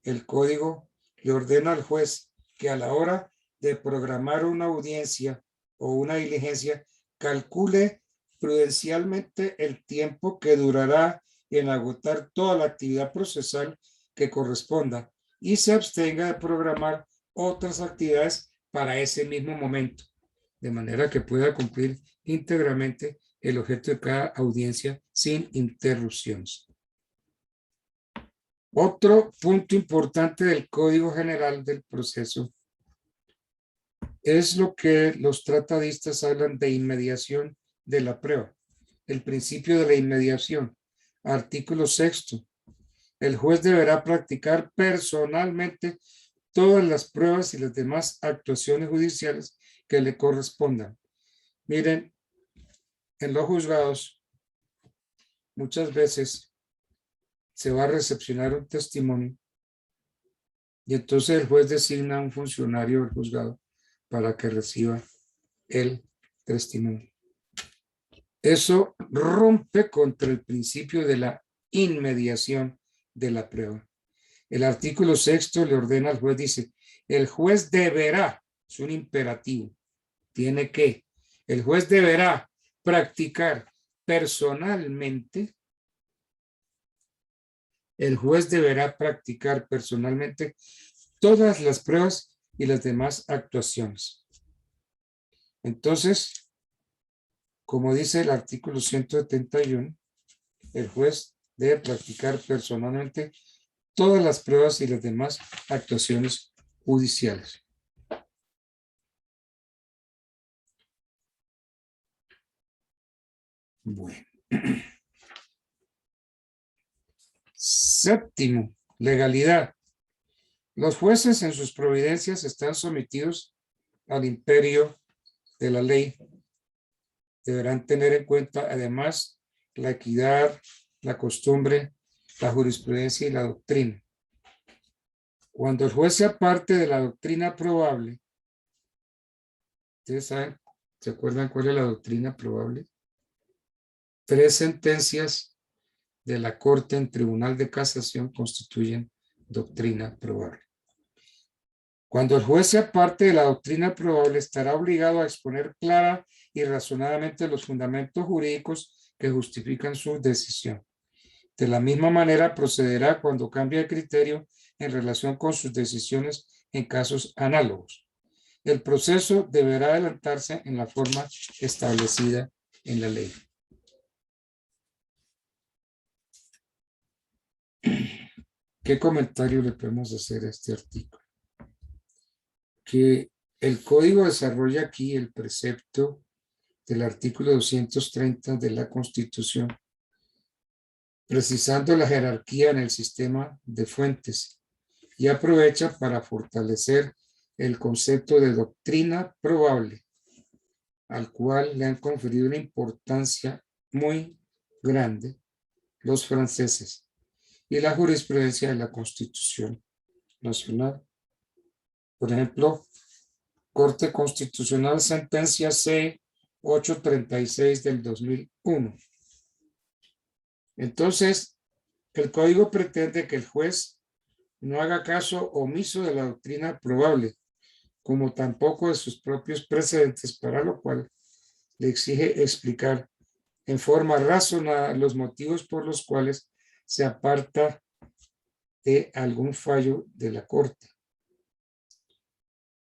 el código le ordena al juez que a la hora de programar una audiencia o una diligencia, calcule prudencialmente el tiempo que durará en agotar toda la actividad procesal que corresponda y se abstenga de programar otras actividades para ese mismo momento. de manera que pueda cumplir íntegramente el objeto de cada audiencia sin interrupciones. Otro punto importante del Código General del Proceso es lo que los tratadistas hablan de inmediación de la prueba. El principio de la inmediación. Artículo 6. El juez deberá practicar personalmente todas las pruebas y las demás actuaciones judiciales que le correspondan. Miren, en los juzgados muchas veces se va a recepcionar un testimonio y entonces el juez designa a un funcionario del juzgado para que reciba el testimonio. Eso rompe contra el principio de la inmediación de la prueba. El artículo 6 le ordena al juez, dice, el juez deberá, es un imperativo, tiene que, el juez deberá practicar personalmente, el juez deberá practicar personalmente todas las pruebas y las demás actuaciones. Entonces, como dice el artículo 171, el juez debe practicar personalmente todas las pruebas y las demás actuaciones judiciales. Bueno. Séptimo, legalidad. Los jueces en sus providencias están sometidos al imperio de la ley. Deberán tener en cuenta además la equidad, la costumbre, la jurisprudencia y la doctrina. Cuando el juez se aparte de la doctrina probable, ustedes saben, ¿se acuerdan cuál es la doctrina probable? 3 sentencias de la Corte en Tribunal de Casación constituyen doctrina probable. Cuando el juez se aparte de la doctrina probable, estará obligado a exponer clara y razonadamente los fundamentos jurídicos que justifican su decisión. De la misma manera procederá cuando cambie de criterio en relación con sus decisiones en casos análogos. El proceso deberá adelantarse en la forma establecida en la ley. ¿Qué comentario le podemos hacer a este artículo? Que el código desarrolla aquí el precepto del artículo 230 de la Constitución, precisando la jerarquía en el sistema de fuentes y aprovecha para fortalecer el concepto de doctrina probable, al cual le han conferido una importancia muy grande los franceses y la jurisprudencia de la Constitución Nacional. Por ejemplo, Corte Constitucional, sentencia C-836 del 2001. Entonces, el código pretende que el juez no haga caso omiso de la doctrina probable, como tampoco de sus propios precedentes, para lo cual le exige explicar en forma razonada los motivos por los cuales se aparta de algún fallo de la Corte.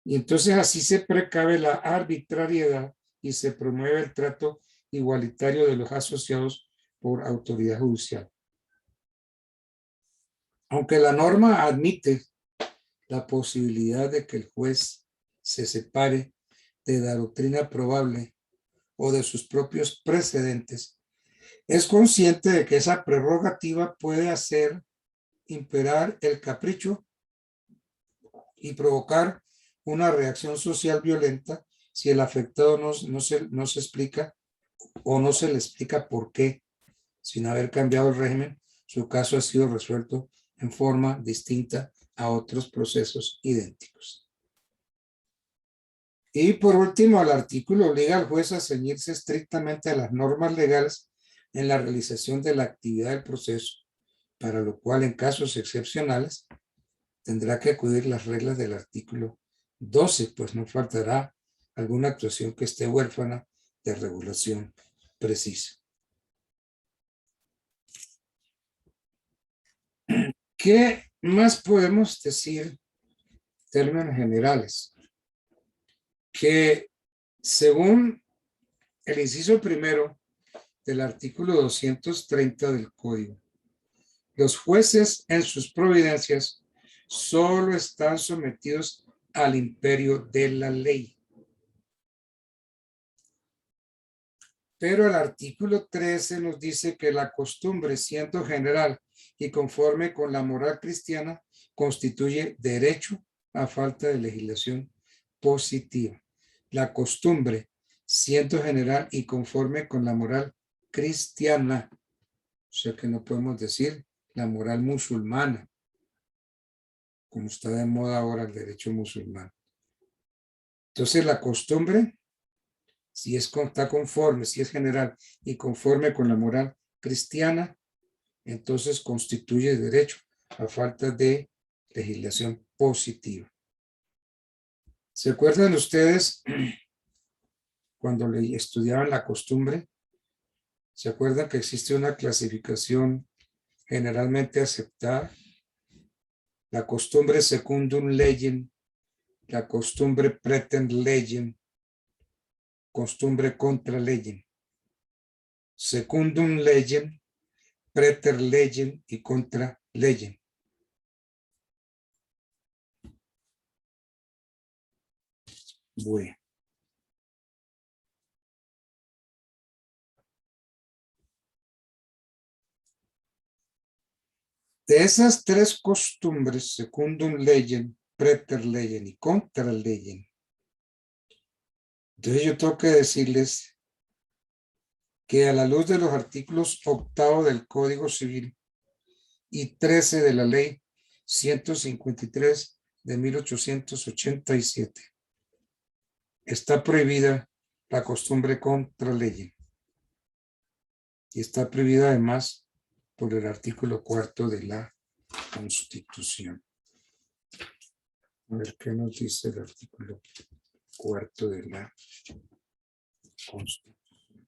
Y entonces así se precave la arbitrariedad y se promueve el trato igualitario de los asociados por autoridad judicial. Aunque la norma admite la posibilidad de que el juez se separe de la doctrina probable o de sus propios precedentes, es consciente de que esa prerrogativa puede hacer imperar el capricho y provocar una reacción social violenta si el afectado no se explica o no se le explica por qué, sin haber cambiado el régimen, su caso ha sido resuelto en forma distinta a otros procesos idénticos. Y por último, el artículo obliga al juez a ceñirse estrictamente a las normas legales en la realización de la actividad del proceso, para lo cual en casos excepcionales tendrá que acudir las reglas del artículo 12, pues no faltará alguna actuación que esté huérfana de regulación precisa. ¿Qué más podemos decir en términos generales? Que Según el inciso primero del artículo 230 del Código, los jueces en sus providencias solo están sometidos al imperio de la ley. Pero el artículo 13 nos dice que la costumbre, siendo general y conforme con la moral cristiana, constituye derecho a falta de legislación positiva. La costumbre, siendo general y conforme con la moral cristiana, o sea que no podemos decir la moral musulmana, como está de moda ahora el derecho musulmán. Entonces la costumbre, si está conforme, si es general y conforme con la moral cristiana, entonces constituye derecho a falta de legislación positiva. ¿Se acuerdan ustedes cuando estudiaban la costumbre? ¿Se acuerdan que existe una clasificación generalmente aceptada? La costumbre secundum legem, la costumbre praeter legem, costumbre contra legem. Secundum legem, praeter legem y contra legem. Bueno. De esas tres costumbres, secundum legem, praeter legem y contra legem, entonces yo tengo que decirles que a la luz de los artículos 8 del Código Civil y 13 de la Ley 153 de 1887, está prohibida la costumbre contra legem. Y está prohibida además por el artículo 4 de la Constitución. A ver qué nos dice el artículo 4 de la Constitución.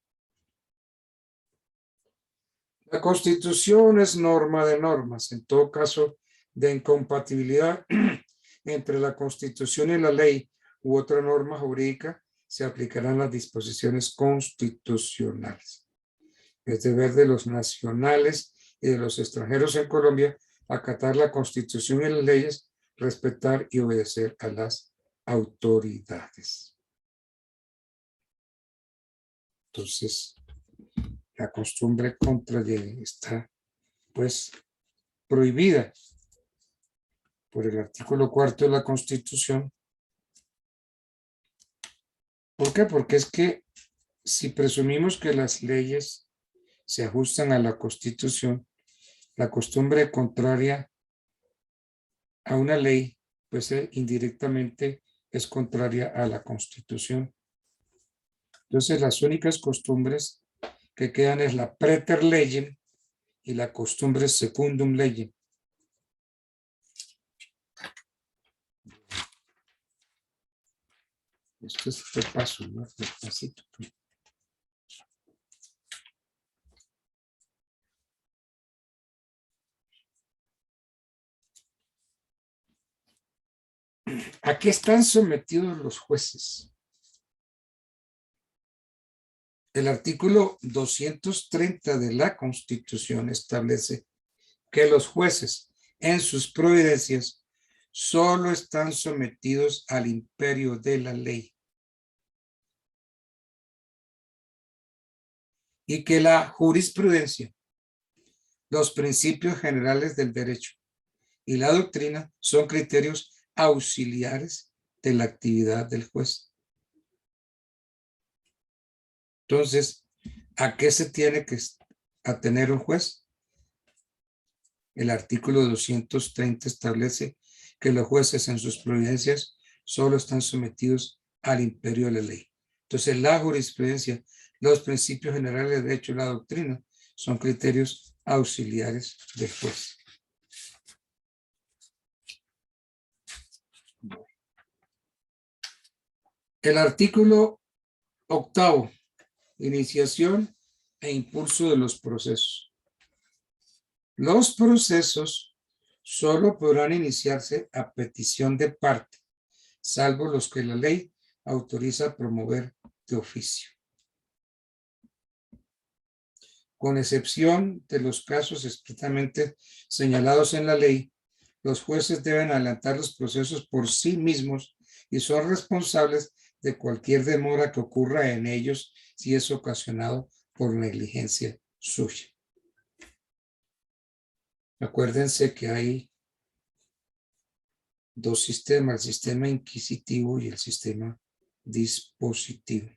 La Constitución es norma de normas, en todo caso de incompatibilidad entre la Constitución y la ley u otra norma jurídica, se aplicarán las disposiciones constitucionales. Es deber de los nacionales y de los extranjeros en Colombia acatar la Constitución y las leyes, respetar y obedecer a las autoridades. Entonces, la costumbre contra ley está, pues, prohibida por el artículo 4 de la Constitución. ¿Por qué? Porque es que si presumimos que las leyes se ajustan a la Constitución, la costumbre contraria a una ley, pues indirectamente es contraria a la Constitución. Entonces, las únicas costumbres que quedan es la praeter legem y la costumbre secundum legem. Esto es repaso, ¿no? Despacito. ¿A qué están sometidos los jueces? El artículo 230 de la Constitución establece que los jueces en sus providencias solo están sometidos al imperio de la ley y que la jurisprudencia, los principios generales del derecho y la doctrina son criterios auxiliares de la actividad del juez. Entonces, ¿a qué se tiene que atener un juez? El artículo 230 establece que los jueces en sus providencias solo están sometidos al imperio de la ley. Entonces, la jurisprudencia, los principios generales del derecho y la doctrina son criterios auxiliares del juez. El artículo 8, iniciación e impulso de los procesos. Los procesos solo podrán iniciarse a petición de parte, salvo los que la ley autoriza a promover de oficio. Con excepción de los casos estrictamente señalados en la ley, los jueces deben adelantar los procesos por sí mismos y son responsables de cualquier demora que ocurra en ellos si es ocasionado por negligencia suya. Acuérdense que hay dos sistemas, el sistema inquisitivo y el sistema dispositivo.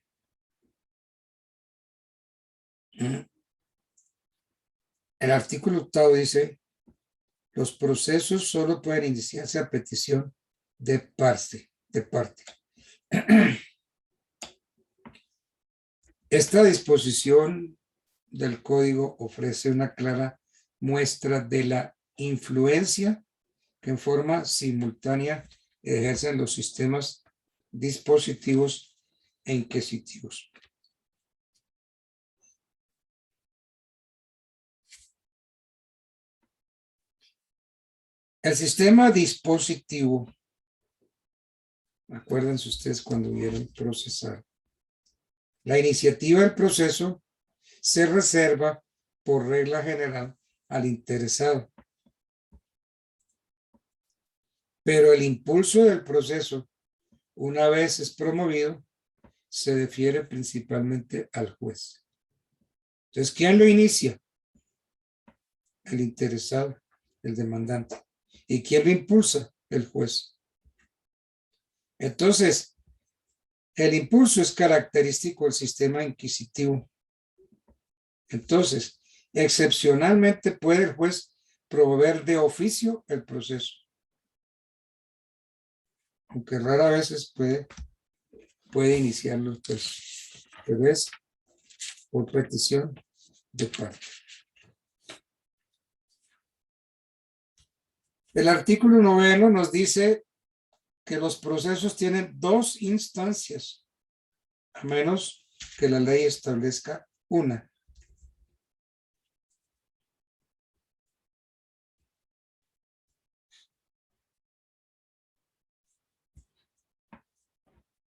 El artículo 8 dice: los procesos solo pueden iniciarse a petición de parte. Esta disposición del código ofrece una clara muestra de la influencia que en forma simultánea ejercen los sistemas dispositivos e inquisitivos. El sistema dispositivo, acuérdense ustedes cuando vieron procesar, la iniciativa del proceso se reserva por regla general al interesado, pero el impulso del proceso, una vez es promovido, se defiere principalmente al juez. Entonces, ¿quién lo inicia? El interesado, el demandante. ¿Y quién lo impulsa? El juez. Entonces, el impulso es característico del sistema inquisitivo. Entonces, excepcionalmente puede el juez promover de oficio el proceso, aunque rara vez puede iniciarlo, pues, pero es por petición de parte. El artículo 9 nos dice que los procesos tienen dos instancias, a menos que la ley establezca una.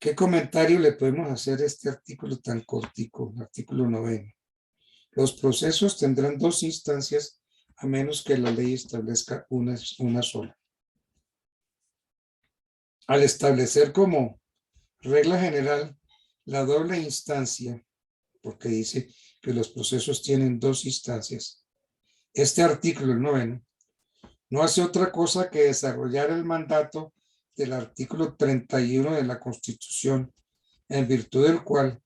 ¿Qué comentario le podemos hacer a este artículo tan cortico, artículo 9? Los procesos tendrán dos instancias, a menos que la ley establezca una sola. Al establecer como regla general la doble instancia, porque dice que los procesos tienen dos instancias, este artículo, el 9, no hace otra cosa que desarrollar el mandato del artículo 31 de la Constitución, en virtud del cual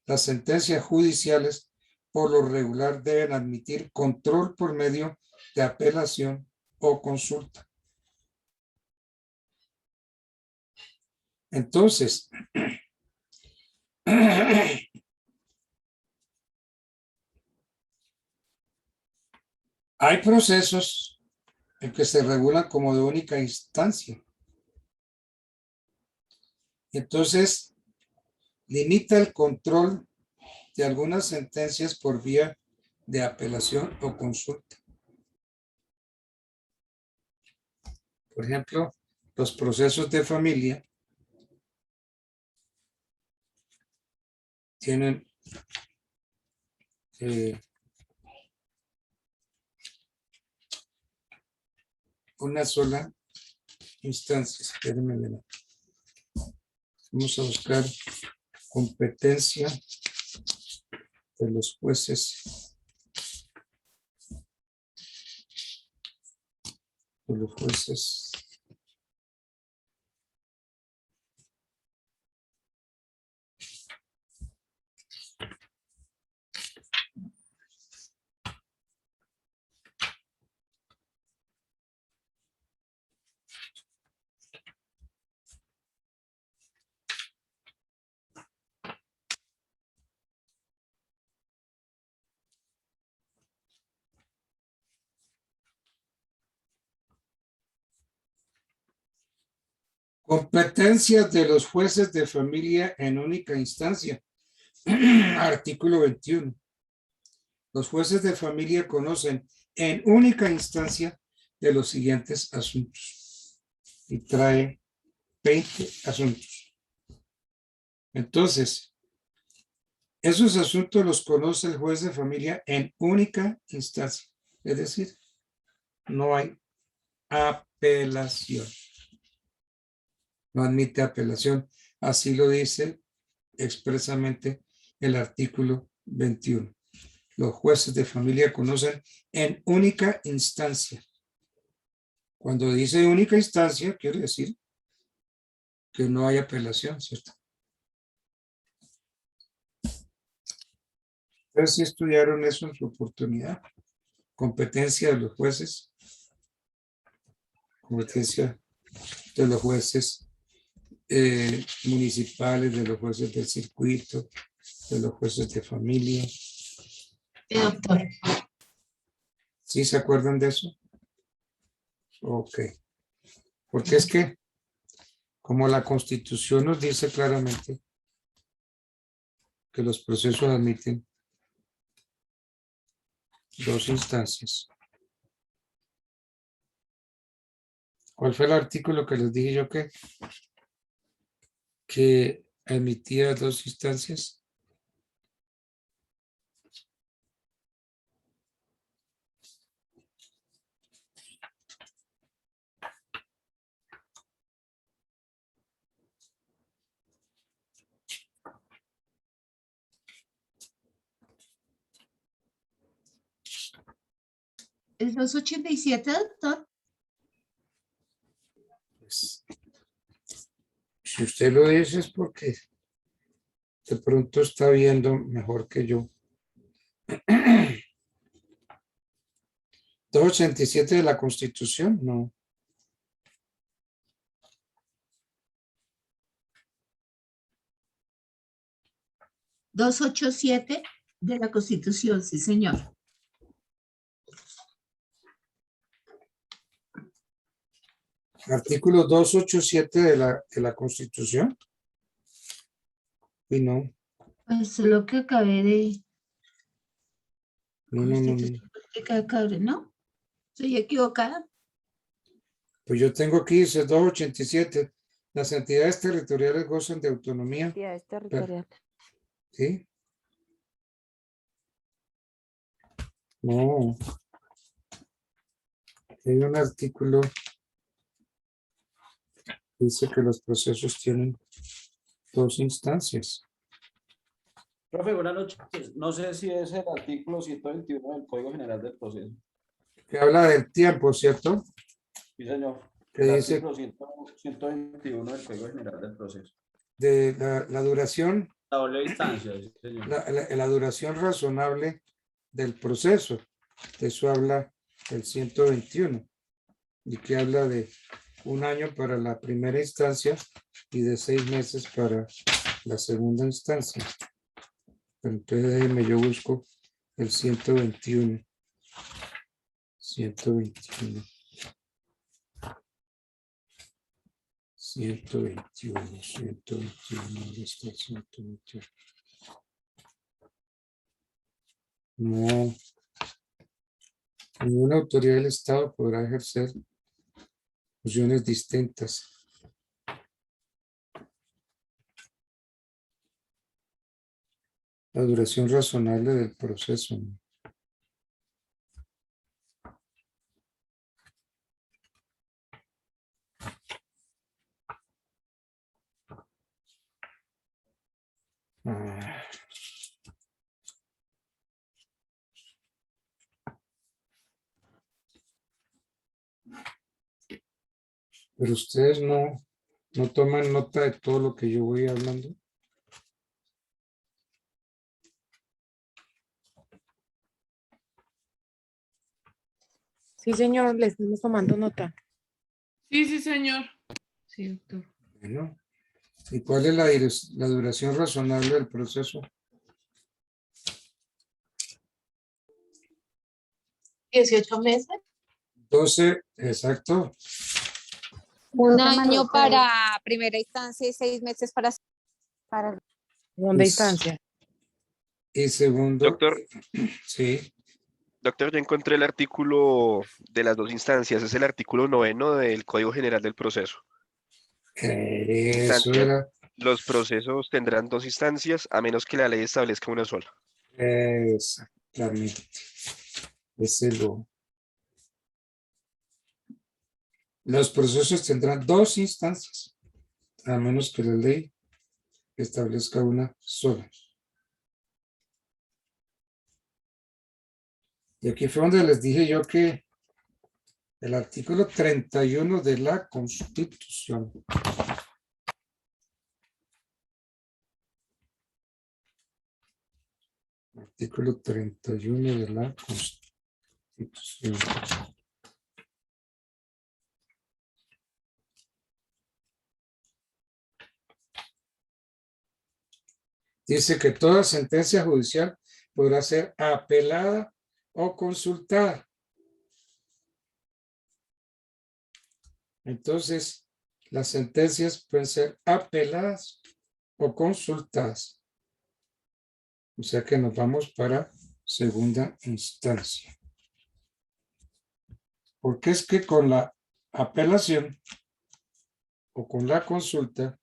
las sentencias judiciales por lo regular deben admitir control por medio de apelación o consulta. Entonces, hay procesos en que se regulan como de única instancia. Entonces, limita el control de algunas sentencias por vía de apelación o consulta. Por ejemplo, los procesos de familia tienen una sola instancia. Espérenme, verán. Vamos a buscar competencia de los jueces. De los jueces. Competencias de los jueces de familia en única instancia. Artículo 21. Los jueces de familia conocen en única instancia de los siguientes asuntos. Y trae 20 asuntos. Entonces, Esos asuntos los conoce el juez de familia en única instancia. Es decir, no hay apelación. No admite apelación. Así lo dice expresamente el artículo 21. Los jueces de familia conocen en única instancia. Cuando dice única instancia, quiere decir que no hay apelación, ¿cierto? Ustedes sí estudiaron eso en su oportunidad. Competencia de los jueces. Competencia de los jueces municipales, de los jueces del circuito, de los jueces de familia. Sí, doctor. ¿Sí se acuerdan de eso? Ok. Porque es que, como la Constitución nos dice claramente que los procesos admiten dos instancias. ¿Cuál fue el artículo que les dije yo que admitía dos instancias? ¿El 287, doctor? Pues, si usted lo dice es porque de pronto está viendo mejor que yo. 287 de la Constitución, no. ¿287 de la Constitución? Sí, señor. Artículo 287 de la Constitución. Y no, Eso es lo que acabé de... no. Constitución Política de Cabre, ¿no? ¿Estoy equivocada? Pues yo tengo aquí, dice 287. Las entidades territoriales gozan de autonomía. Entidades territoriales. ¿Sí? No. Hay un artículo que dice que los procesos tienen dos instancias. Profe, buenas noches. No sé si es el artículo 121 del Código General del Proceso. Que habla del tiempo, ¿cierto? Sí, señor. Que El dice artículo 121 del Código General del Proceso. de la duración, La doble instancia, sí, señor. la duración razonable del proceso. De eso habla el 121. Y que habla de 1 año para la primera instancia y de 6 meses para la segunda instancia. Pero entonces déjenme, yo busco el 121. 121. 121. ¿Dónde está el 121? No. Ninguna autoridad del Estado podrá ejercer funciones distintas. La duración razonable del proceso. Ah. Pero ustedes no toman nota de todo lo que yo voy hablando. Sí, señor, le estamos tomando nota. Sí, sí, señor. Sí, doctor. Bueno, ¿y cuál es la duración razonable del proceso? 18 meses. 12, exacto. Un Año año para primera instancia y 6 meses para segunda Pues, instancia. Y segundo, Doctor, sí, doctor, yo encontré el artículo de las dos instancias, es el artículo 9 del Código General del Proceso. eso Instancia. era Los procesos tendrán dos instancias a menos que la ley establezca una sola. Exactamente. Ese lo. Los procesos tendrán dos instancias, a menos que la ley establezca una sola. Y aquí fue donde les dije yo que el artículo 31 de la Constitución artículo 31 de la Constitución. Dice que toda sentencia judicial podrá ser apelada o consultada. Entonces, las sentencias pueden ser apeladas o consultadas. O sea que nos vamos para segunda instancia. Porque es que con la apelación o con la consulta,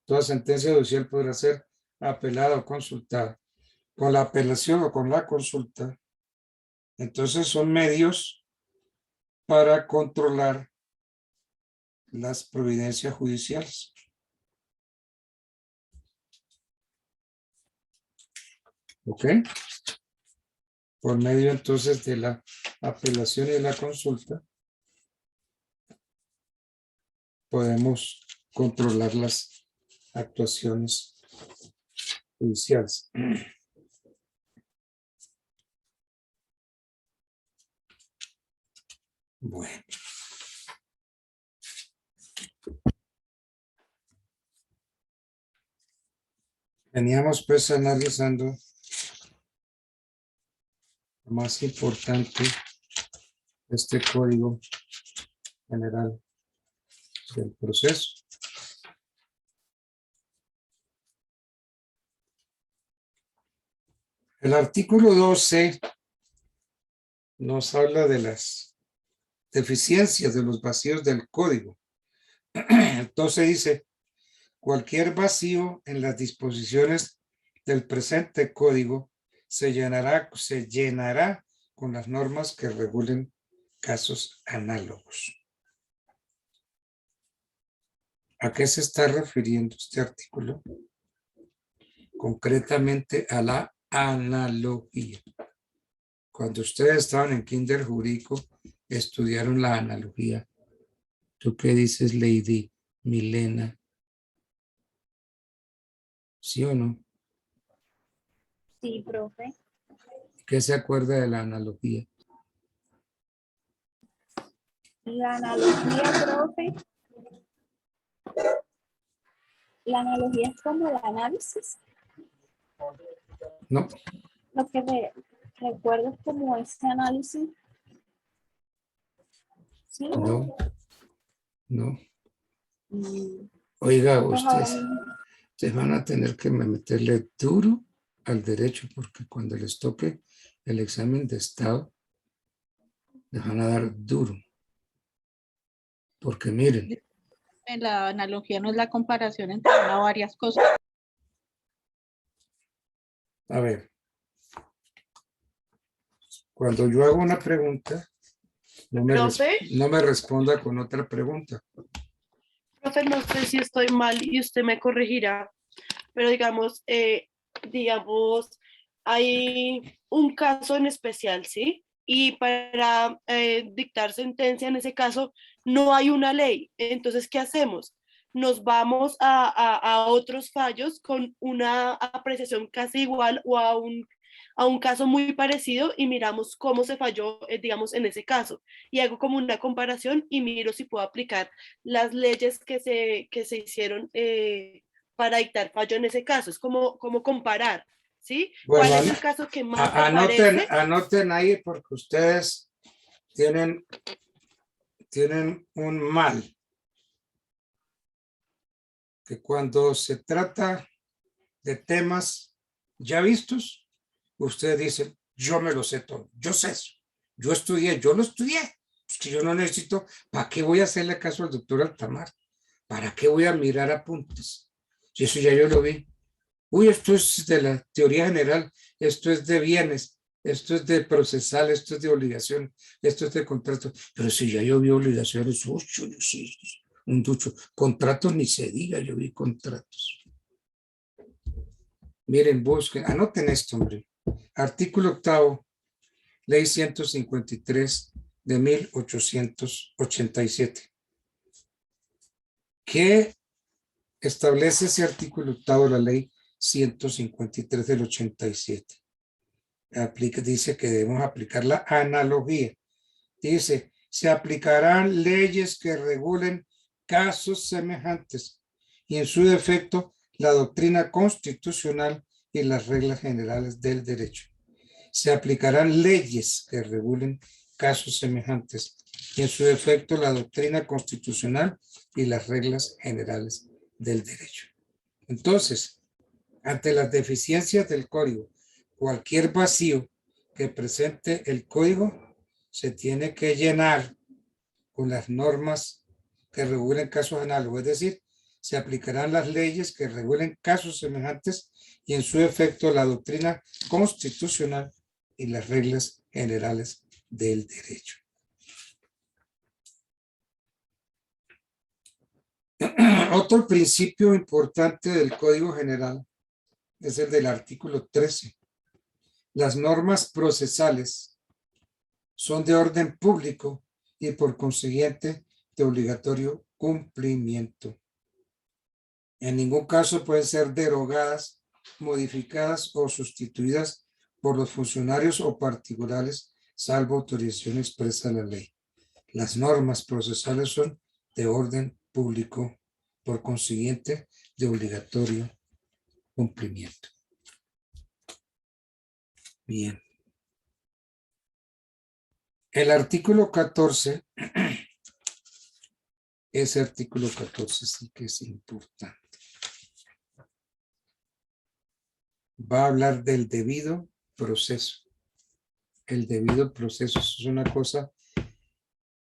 toda sentencia judicial podrá ser apelada o consultada. Con la apelación o con la consulta, entonces son medios para controlar las providencias judiciales. ¿Ok? Por medio entonces de la apelación y de la consulta, podemos controlar las actuaciones judiciales. Bueno. Veníamos pues analizando lo más importante de este Código General del Proceso. El artículo 12 nos habla de las deficiencias, de los vacíos del código. Entonces dice, cualquier vacío en las disposiciones del presente código se llenará con las normas que regulen casos análogos. ¿A qué se está refiriendo este artículo? Concretamente a la analogía. Cuando ustedes estaban en kinder jurídico, estudiaron la analogía. ¿Tú qué dices, Lady Milena? ¿Sí o no? Sí, profe. ¿Qué se acuerda de la analogía? La analogía, profe. La analogía es como el análisis. No, Lo que recuerdo es como ese análisis. ¿Sí? no, no. Mm, Oiga, pues ahora ustedes mismo. se van a tener que meterle duro al derecho porque cuando les toque el examen de estado, les van a dar duro. Porque miren, La analogía no es la comparación entre una o varias cosas. a ver, cuando yo hago una pregunta, no ¿Profe? me responda con otra pregunta. Profe, no sé si estoy mal y usted me corregirá, pero digamos, hay un caso en especial, ¿sí? Y para dictar sentencia en ese caso no hay una ley. Entonces, ¿qué hacemos? Nos vamos a otros fallos con una apreciación casi igual o a un caso muy parecido y miramos cómo se falló, digamos, en ese caso. Y hago como una comparación y miro si puedo aplicar las leyes que se hicieron para dictar fallo en ese caso. Es como comparar, ¿sí? Bueno, ¿Cuál es el caso que más te parece? anoten ahí porque ustedes tienen un mal. Que cuando se trata de temas ya vistos, ustedes dicen, yo me lo sé todo, yo sé eso, yo lo estudié, es que yo no necesito, ¿para qué voy a hacerle caso al doctor Altamar? ¿Para qué voy a mirar apuntes? Si eso ya yo lo vi. Uy, esto es de la teoría general, esto es de bienes, esto es de procesal, esto es de obligación, esto es de contrato. Pero si ya yo vi obligaciones, uy, yo sí, un ducho. Contratos ni se diga, yo vi contratos. Miren, busquen, anoten esto, hombre. Artículo 8, Ley 153 de 1887. ¿Qué establece ese artículo 8 de la Ley 153 del 87? Dice que debemos aplicar la analogía. Dice, se aplicarán leyes que regulen casos semejantes y en su defecto la doctrina constitucional y las reglas generales del derecho. Se aplicarán leyes que regulen casos semejantes y en su defecto la doctrina constitucional y las reglas generales del derecho. Entonces, ante las deficiencias del código, cualquier vacío que presente el código se tiene que llenar con las normas que regulen casos análogos, es decir, se aplicarán las leyes que regulen casos semejantes y en su efecto la doctrina constitucional y las reglas generales del derecho. Otro principio importante del Código General es el del artículo 13. Las normas procesales son de orden público y por consiguiente de obligatorio cumplimiento. En ningún caso pueden ser derogadas, modificadas o sustituidas por los funcionarios o particulares, salvo autorización expresa de la ley. Las normas procesales son de orden público, por consiguiente de obligatorio cumplimiento. Bien. El artículo 14, ese artículo 14 sí que es importante. Va a hablar del debido proceso. El debido proceso es una cosa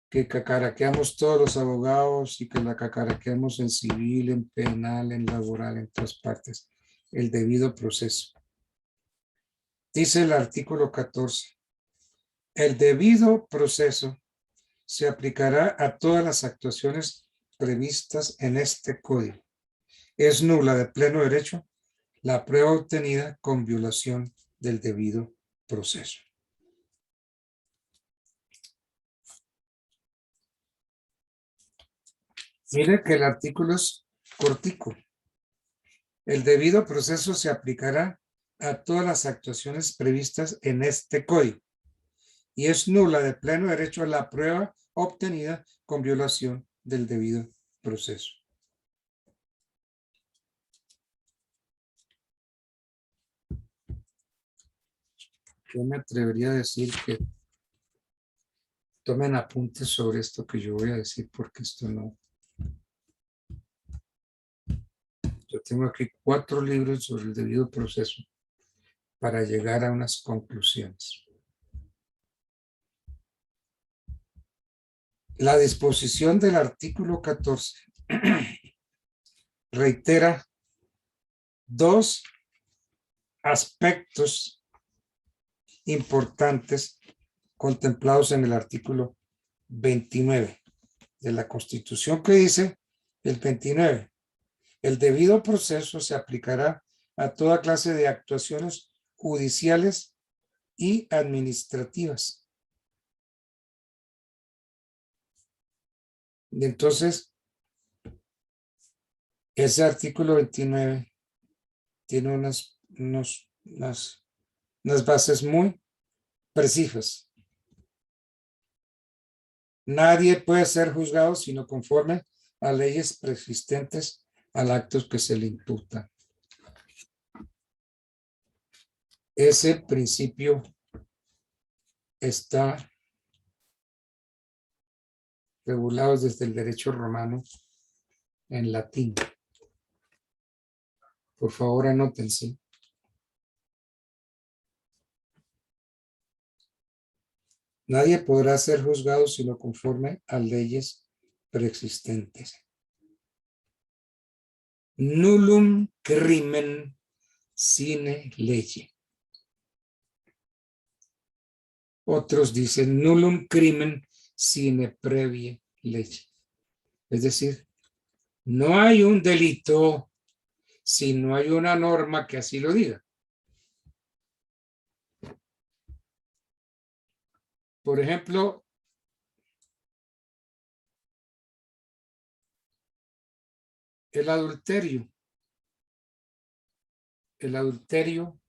que cacaraqueamos todos los abogados y que la cacaraqueamos en civil, en penal, en laboral, en todas partes. El debido proceso. Dice el artículo 14. El debido proceso se aplicará a todas las actuaciones previstas en este código. Es nula de pleno derecho la prueba obtenida con violación del debido proceso. Mire que el artículo es cortico. El debido proceso se aplicará a todas las actuaciones previstas en este código y es nula de pleno derecho la prueba obtenida con violación del debido proceso. Yo me atrevería a decir que tomen apuntes sobre esto que yo voy a decir porque esto no. Yo tengo aquí 4 libros sobre el debido proceso para llegar a unas conclusiones. La disposición del artículo 14 reitera 2 aspectos importantes contemplados en el artículo 29 de la Constitución, que dice el 29. El debido proceso se aplicará a toda clase de actuaciones judiciales y administrativas. Y entonces, ese artículo 29 tiene unas bases muy precisas. Nadie puede ser juzgado sino conforme a leyes preexistentes al acto que se le imputa. Ese principio está regulado desde el derecho romano en latín. Por favor, anótense. Nadie podrá ser juzgado sino conforme a leyes preexistentes. nullum crimen sine lege. Otros dicen nullum crimen sine previa lege. Es decir, no hay un delito si no hay una norma que así lo diga. Por ejemplo, el adulterio. El adulterio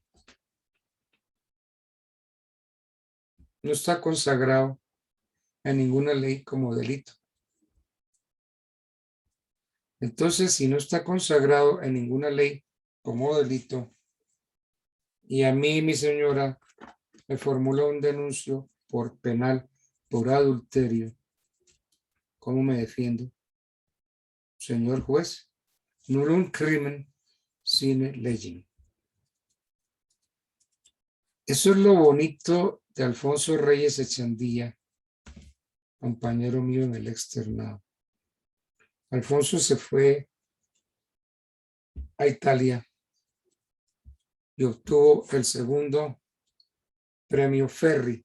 no está consagrado en ninguna ley como delito. Entonces, si no está consagrado en ninguna ley como delito, y a mí, mi señora, me formula un denuncio por penal, por adulterio, ¿cómo me defiendo? Señor juez, nullum crimen sine legem. Eso es lo bonito de Alfonso Reyes Echandía, compañero mío en el externado. Alfonso se fue a Italia y obtuvo el segundo premio Ferri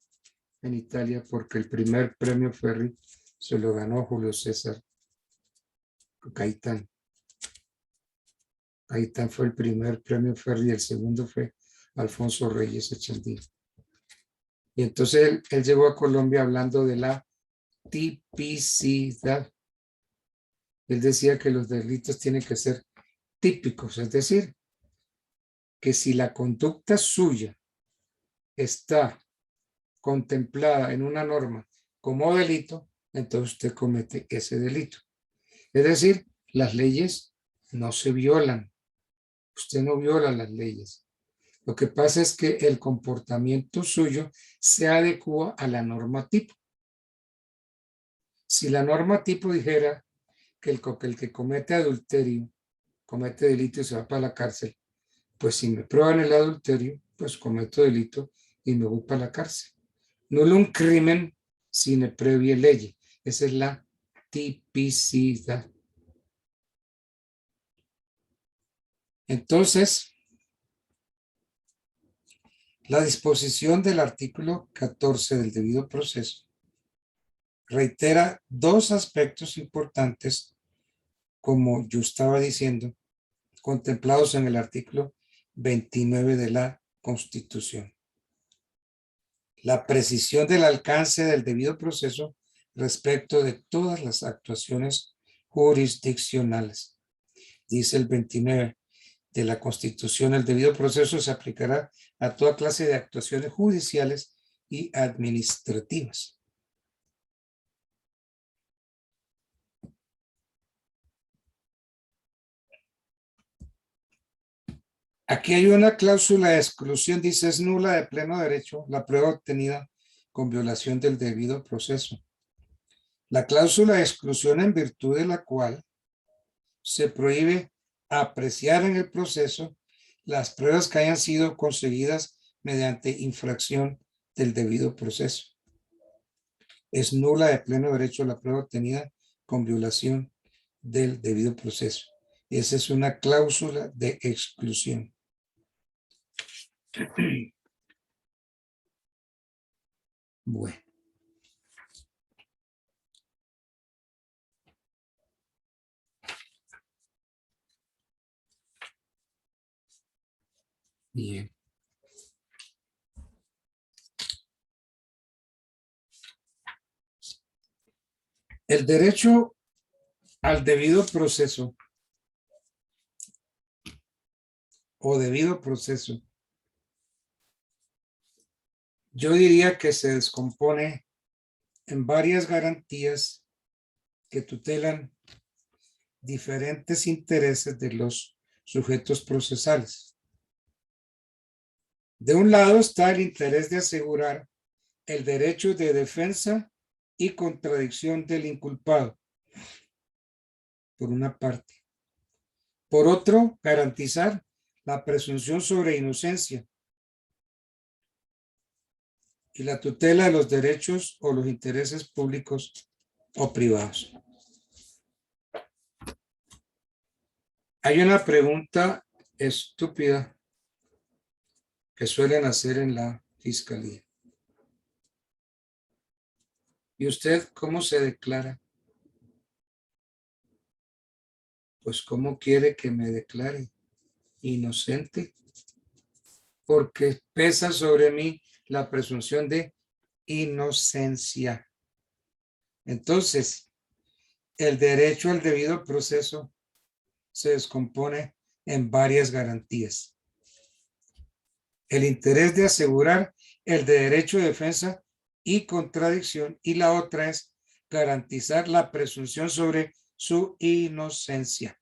en Italia, porque el primer premio Ferri se lo ganó Julio César Gaitán. Gaitán fue el primer premio Ferri y el segundo fue Alfonso Reyes Echandía. Y entonces él llegó a Colombia hablando de la tipicidad. Él decía que los delitos tienen que ser típicos, es decir, que si la conducta suya está contemplada en una norma como delito, entonces usted comete ese delito. Es decir, las leyes no se violan. Usted no viola las leyes. Lo que pasa es que el comportamiento suyo se adecua a la norma tipo. Si la norma tipo dijera que el que comete adulterio comete delito y se va para la cárcel, pues si me prueban el adulterio, pues cometo delito y me voy para la cárcel. Nullum crimen sine previa lege. Esa es la tipicidad. Entonces, la disposición del artículo 14 del debido proceso reitera dos aspectos importantes, como yo estaba diciendo, contemplados en el artículo 29 de la Constitución. La precisión del alcance del debido proceso respecto de todas las actuaciones jurisdiccionales. Dice el 29 de la Constitución, el debido proceso se aplicará a toda clase de actuaciones judiciales y administrativas. Aquí hay una cláusula de exclusión, dice: es nula de pleno derecho la prueba obtenida con violación del debido proceso. La cláusula de exclusión en virtud de la cual se prohíbe apreciar en el proceso las pruebas que hayan sido conseguidas mediante infracción del debido proceso. Es nula de pleno derecho la prueba obtenida con violación del debido proceso. Esa es una cláusula de exclusión. Bueno. Bien. El derecho al debido proceso o debido proceso, yo diría que se descompone en varias garantías que tutelan diferentes intereses de los sujetos procesales. De un lado está el interés de asegurar el derecho de defensa y contradicción del inculpado, por una parte. Por otro, garantizar la presunción sobre inocencia y la tutela de los derechos o los intereses públicos o privados. Hay una pregunta estúpida que suelen hacer en la fiscalía. ¿Y usted cómo se declara? Pues ¿cómo quiere que me declare? Inocente. Porque pesa sobre mí la presunción de inocencia. Entonces, el derecho al debido proceso se descompone en varias garantías. El interés de asegurar el de derecho de defensa y contradicción, y la otra es garantizar la presunción sobre su inocencia.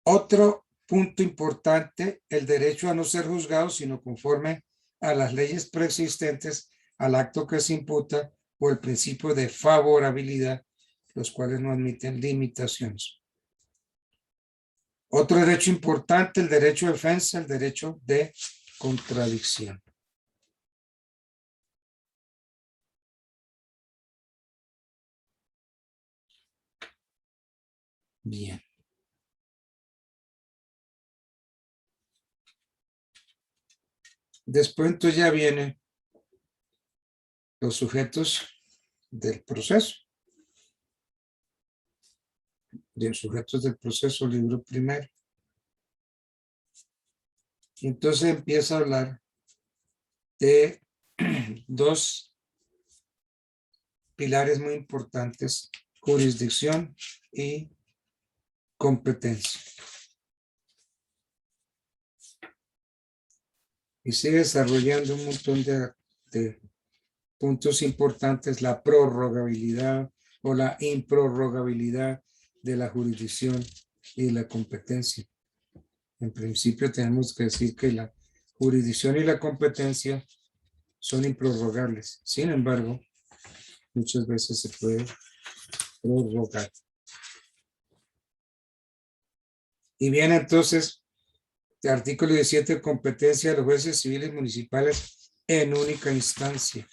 Otro punto importante, el derecho a no ser juzgado, sino conforme a las leyes preexistentes al acto que se imputa, o el principio de favorabilidad, los cuales no admiten limitaciones. Otro derecho importante, el derecho de defensa, el derecho de contradicción. Bien. Después entonces ya vienen los sujetos del proceso. De sujetos del proceso, libro primero. Y entonces empieza a hablar de dos pilares muy importantes: jurisdicción y competencia. Y sigue desarrollando un montón de puntos importantes: la prorrogabilidad o la improrrogabilidad de la jurisdicción y la competencia. En principio tenemos que decir que la jurisdicción y la competencia son improrrogables. Sin embargo, muchas veces se puede prorrogar. Y viene entonces el artículo 17, competencia de los jueces civiles municipales en única instancia.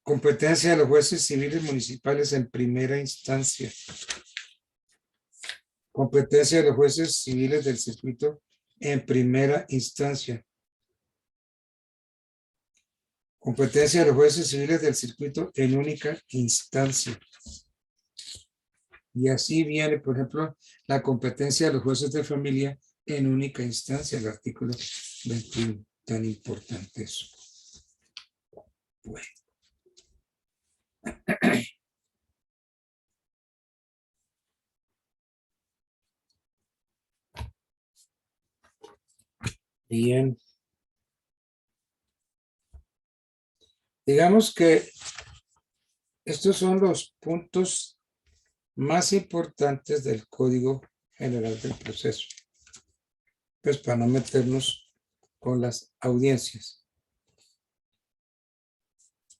Competencia de los jueces civiles municipales en primera instancia. Competencia de los jueces civiles del circuito en primera instancia. Competencia de los jueces civiles del circuito en única instancia. Y así viene, por ejemplo, la competencia de los jueces de familia en única instancia, el artículo 21. Tan importante eso. Bueno. Bien. Digamos que estos son los puntos más importantes del Código General del Proceso. Pues para no meternos con las audiencias.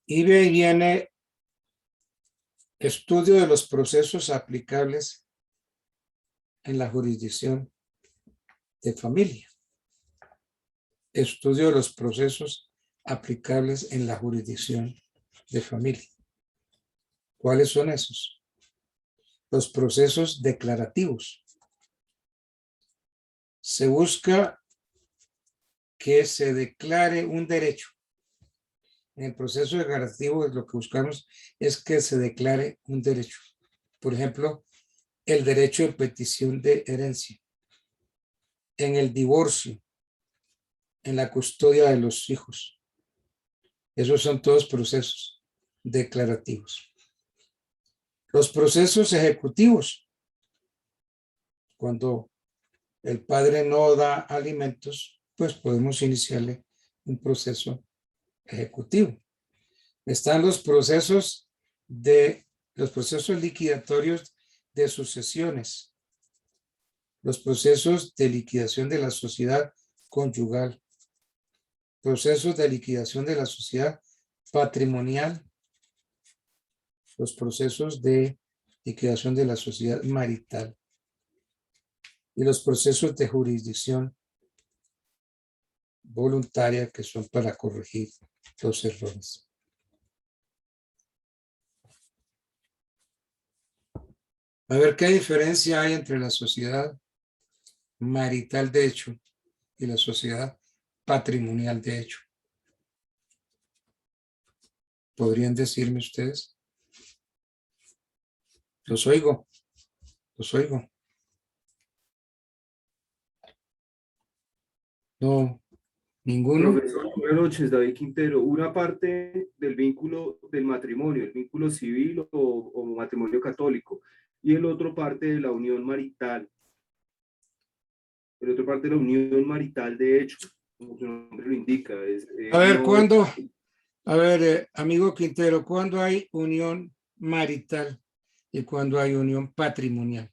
Y viene estudio de los procesos aplicables en la jurisdicción de familia. Estudio de los procesos aplicables en la jurisdicción de familia. ¿Cuáles son esos? Los procesos declarativos. Se busca que se declare un derecho. En el proceso declarativo lo que buscamos es que se declare un derecho. Por ejemplo, el derecho de petición de herencia, en el divorcio, en la custodia de los hijos. Esos son todos procesos declarativos. Los procesos ejecutivos, cuando el padre no da alimentos, pues podemos iniciarle un proceso ejecutivo. Están los procesos liquidatorios de sucesiones, los procesos de liquidación de la sociedad conyugal, procesos de liquidación de la sociedad patrimonial, los procesos de liquidación de la sociedad marital y los procesos de jurisdicción voluntaria, que son para corregir los errores. A ver, ¿qué diferencia hay entre la sociedad marital de hecho y la sociedad patrimonial de hecho? ¿Podrían decirme ustedes? Los oigo, los oigo. No, ninguno. Profesor, buenas noches, David Quintero. Una parte del vínculo del matrimonio, el vínculo civil o matrimonio católico, y el otro parte de la unión marital. El otro parte de la unión marital de hecho, como su nombre lo indica. A ver, no- ¿cuándo? A ver, amigo Quintero, ¿cuándo hay unión marital y cuándo hay unión patrimonial?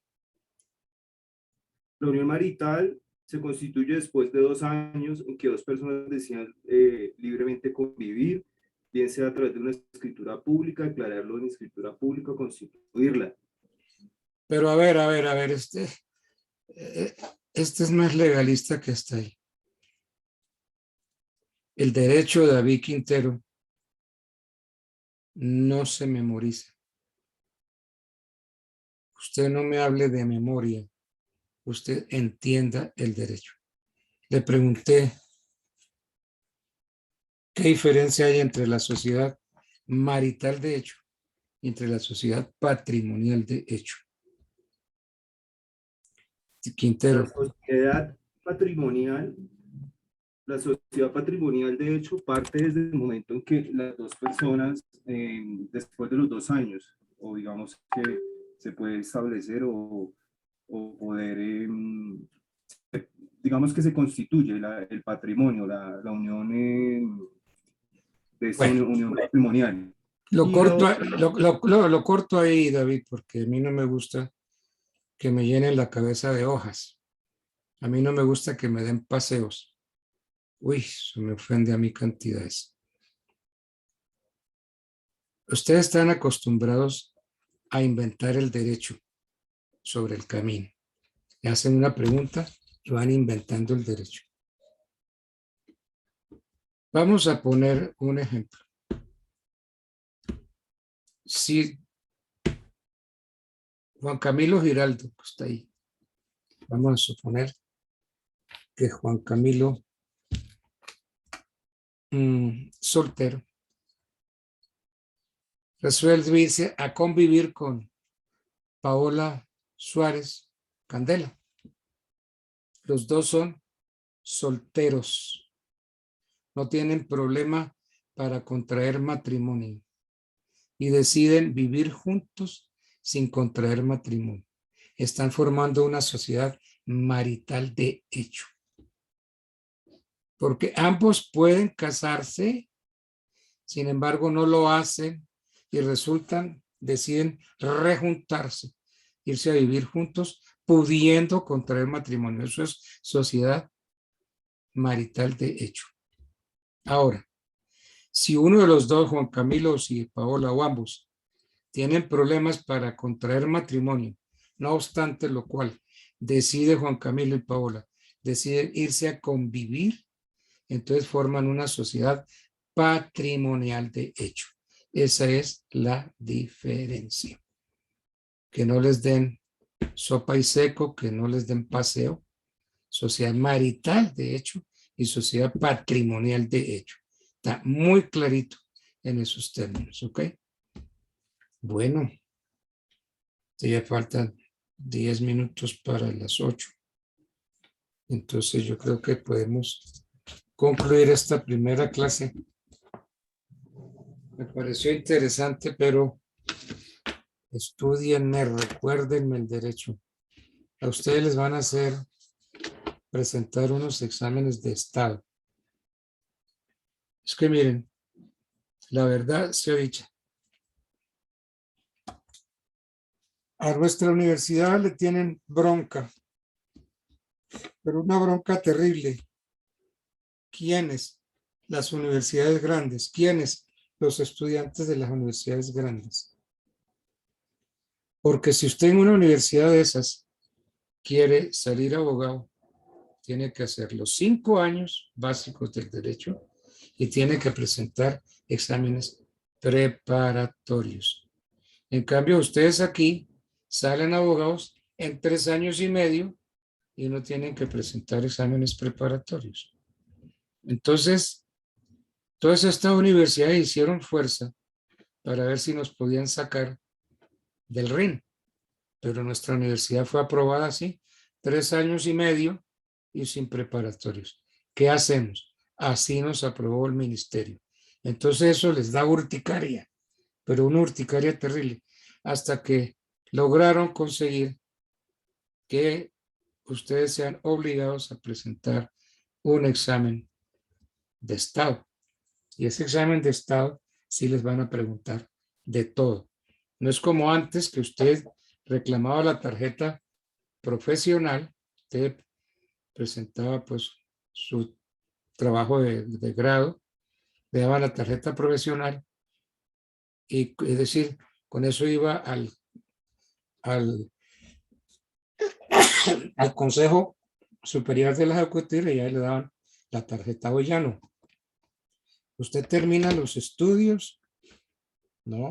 La unión marital se constituye después de 2 años en que dos personas decidan libremente convivir, bien sea a través de una escritura pública, declararlo en escritura pública o constituirla. Pero a ver, este es más legalista que está ahí. El derecho de David Quintero no se memoriza. Usted no me hable de memoria. Usted entienda el derecho. Le pregunté, ¿qué diferencia hay entre la sociedad marital de hecho y entre la sociedad patrimonial de hecho? Quintero. La sociedad patrimonial de hecho parte desde el momento en que las dos personas, después de los 2 años, o digamos que se puede establecer o poder, digamos que se constituye el patrimonio, la unión, de esa Bueno. unión patrimonial. Lo Y corto, corto ahí, David, porque a mí no me gusta que me llenen la cabeza de hojas. A mí no me gusta que me den paseos. Uy, eso me ofende a mí cantidades. Ustedes están acostumbrados a inventar el derecho sobre el camino. Le hacen una pregunta y van inventando el derecho. Vamos a poner un ejemplo. Si Juan Camilo Giraldo, que está ahí, vamos a suponer que Juan Camilo, soltero, resuelve irse a convivir con Paola Suárez Candela. Los dos son solteros. No tienen problema para contraer matrimonio y deciden vivir juntos sin contraer matrimonio. Están formando una sociedad marital de hecho. Porque ambos pueden casarse, sin embargo no lo hacen y deciden rejuntarse, irse a vivir juntos, pudiendo contraer matrimonio. Eso es sociedad marital de hecho. Ahora, si uno de los dos, Juan Camilo, si Paola o ambos, tienen problemas para contraer matrimonio, no obstante lo cual decide Juan Camilo y Paola, deciden irse a convivir, entonces forman una sociedad patrimonial de hecho. Esa es la diferencia. Que no les den sopa y seco, que no les den paseo. Sociedad marital de hecho y sociedad patrimonial de hecho. Está muy clarito en esos términos, ¿ok? Bueno, ya faltan 10 minutos para las 8. Entonces yo creo que podemos concluir esta primera clase. Me pareció interesante, pero estudienme, recuérdenme el derecho. A ustedes les van a hacer presentar unos exámenes de estado. Es que miren, la verdad sea dicha. A nuestra universidad le tienen bronca, pero una bronca terrible. ¿Quiénes? Las universidades grandes. ¿Quiénes? Los estudiantes de las universidades grandes. Porque si usted en una universidad de esas quiere salir abogado, tiene que hacer los 5 años básicos del derecho y tiene que presentar exámenes preparatorios. En cambio, ustedes aquí salen abogados en 3 años y medio y no tienen que presentar exámenes preparatorios. Entonces, todas estas universidades hicieron fuerza para ver si nos podían sacar del RIN, pero nuestra universidad fue aprobada así, 3 años y medio y sin preparatorios. ¿Qué hacemos? Así nos aprobó el ministerio. Entonces eso les da urticaria, pero una urticaria terrible, hasta que lograron conseguir que ustedes sean obligados a presentar un examen de estado. Y ese examen de estado sí les van a preguntar de todo. No es como antes que usted reclamaba la tarjeta profesional, usted presentaba pues su trabajo de grado, le daban la tarjeta profesional y es decir, con eso iba al Consejo Superior de la Judicatura y ahí le daban la tarjeta. Hoy ya no. Usted termina los estudios, ¿no?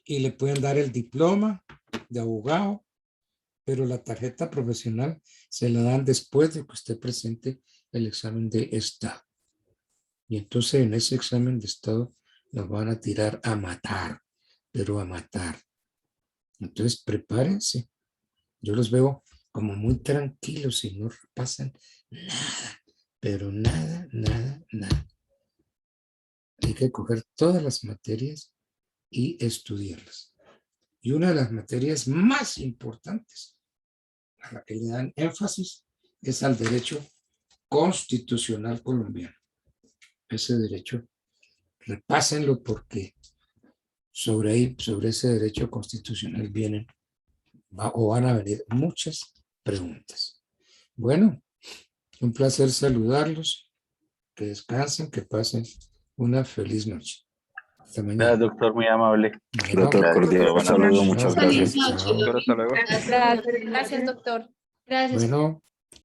Y le pueden dar el diploma de abogado, pero la tarjeta profesional se la dan después de que usted presente el examen de estado. Y entonces en ese examen de estado nos van a tirar a matar, pero a matar. Entonces prepárense. Yo los veo como muy tranquilos y no pasan nada, pero nada, nada, nada. Hay que coger todas las materias y estudiarlas. Y una de las materias más importantes a la que le dan énfasis es al derecho constitucional colombiano. Ese derecho, repásenlo porque sobre ese derecho constitucional van a venir muchas preguntas. Bueno, un placer saludarlos, que descansen, que pasen una feliz noche. Hasta mañana. Doctor, muy amable. Bueno, Doctor cordial, un saludo, muchas chao. gracias. Feliz noche. Doctor, hasta luego. Gracias, doctor. Gracias. Bueno.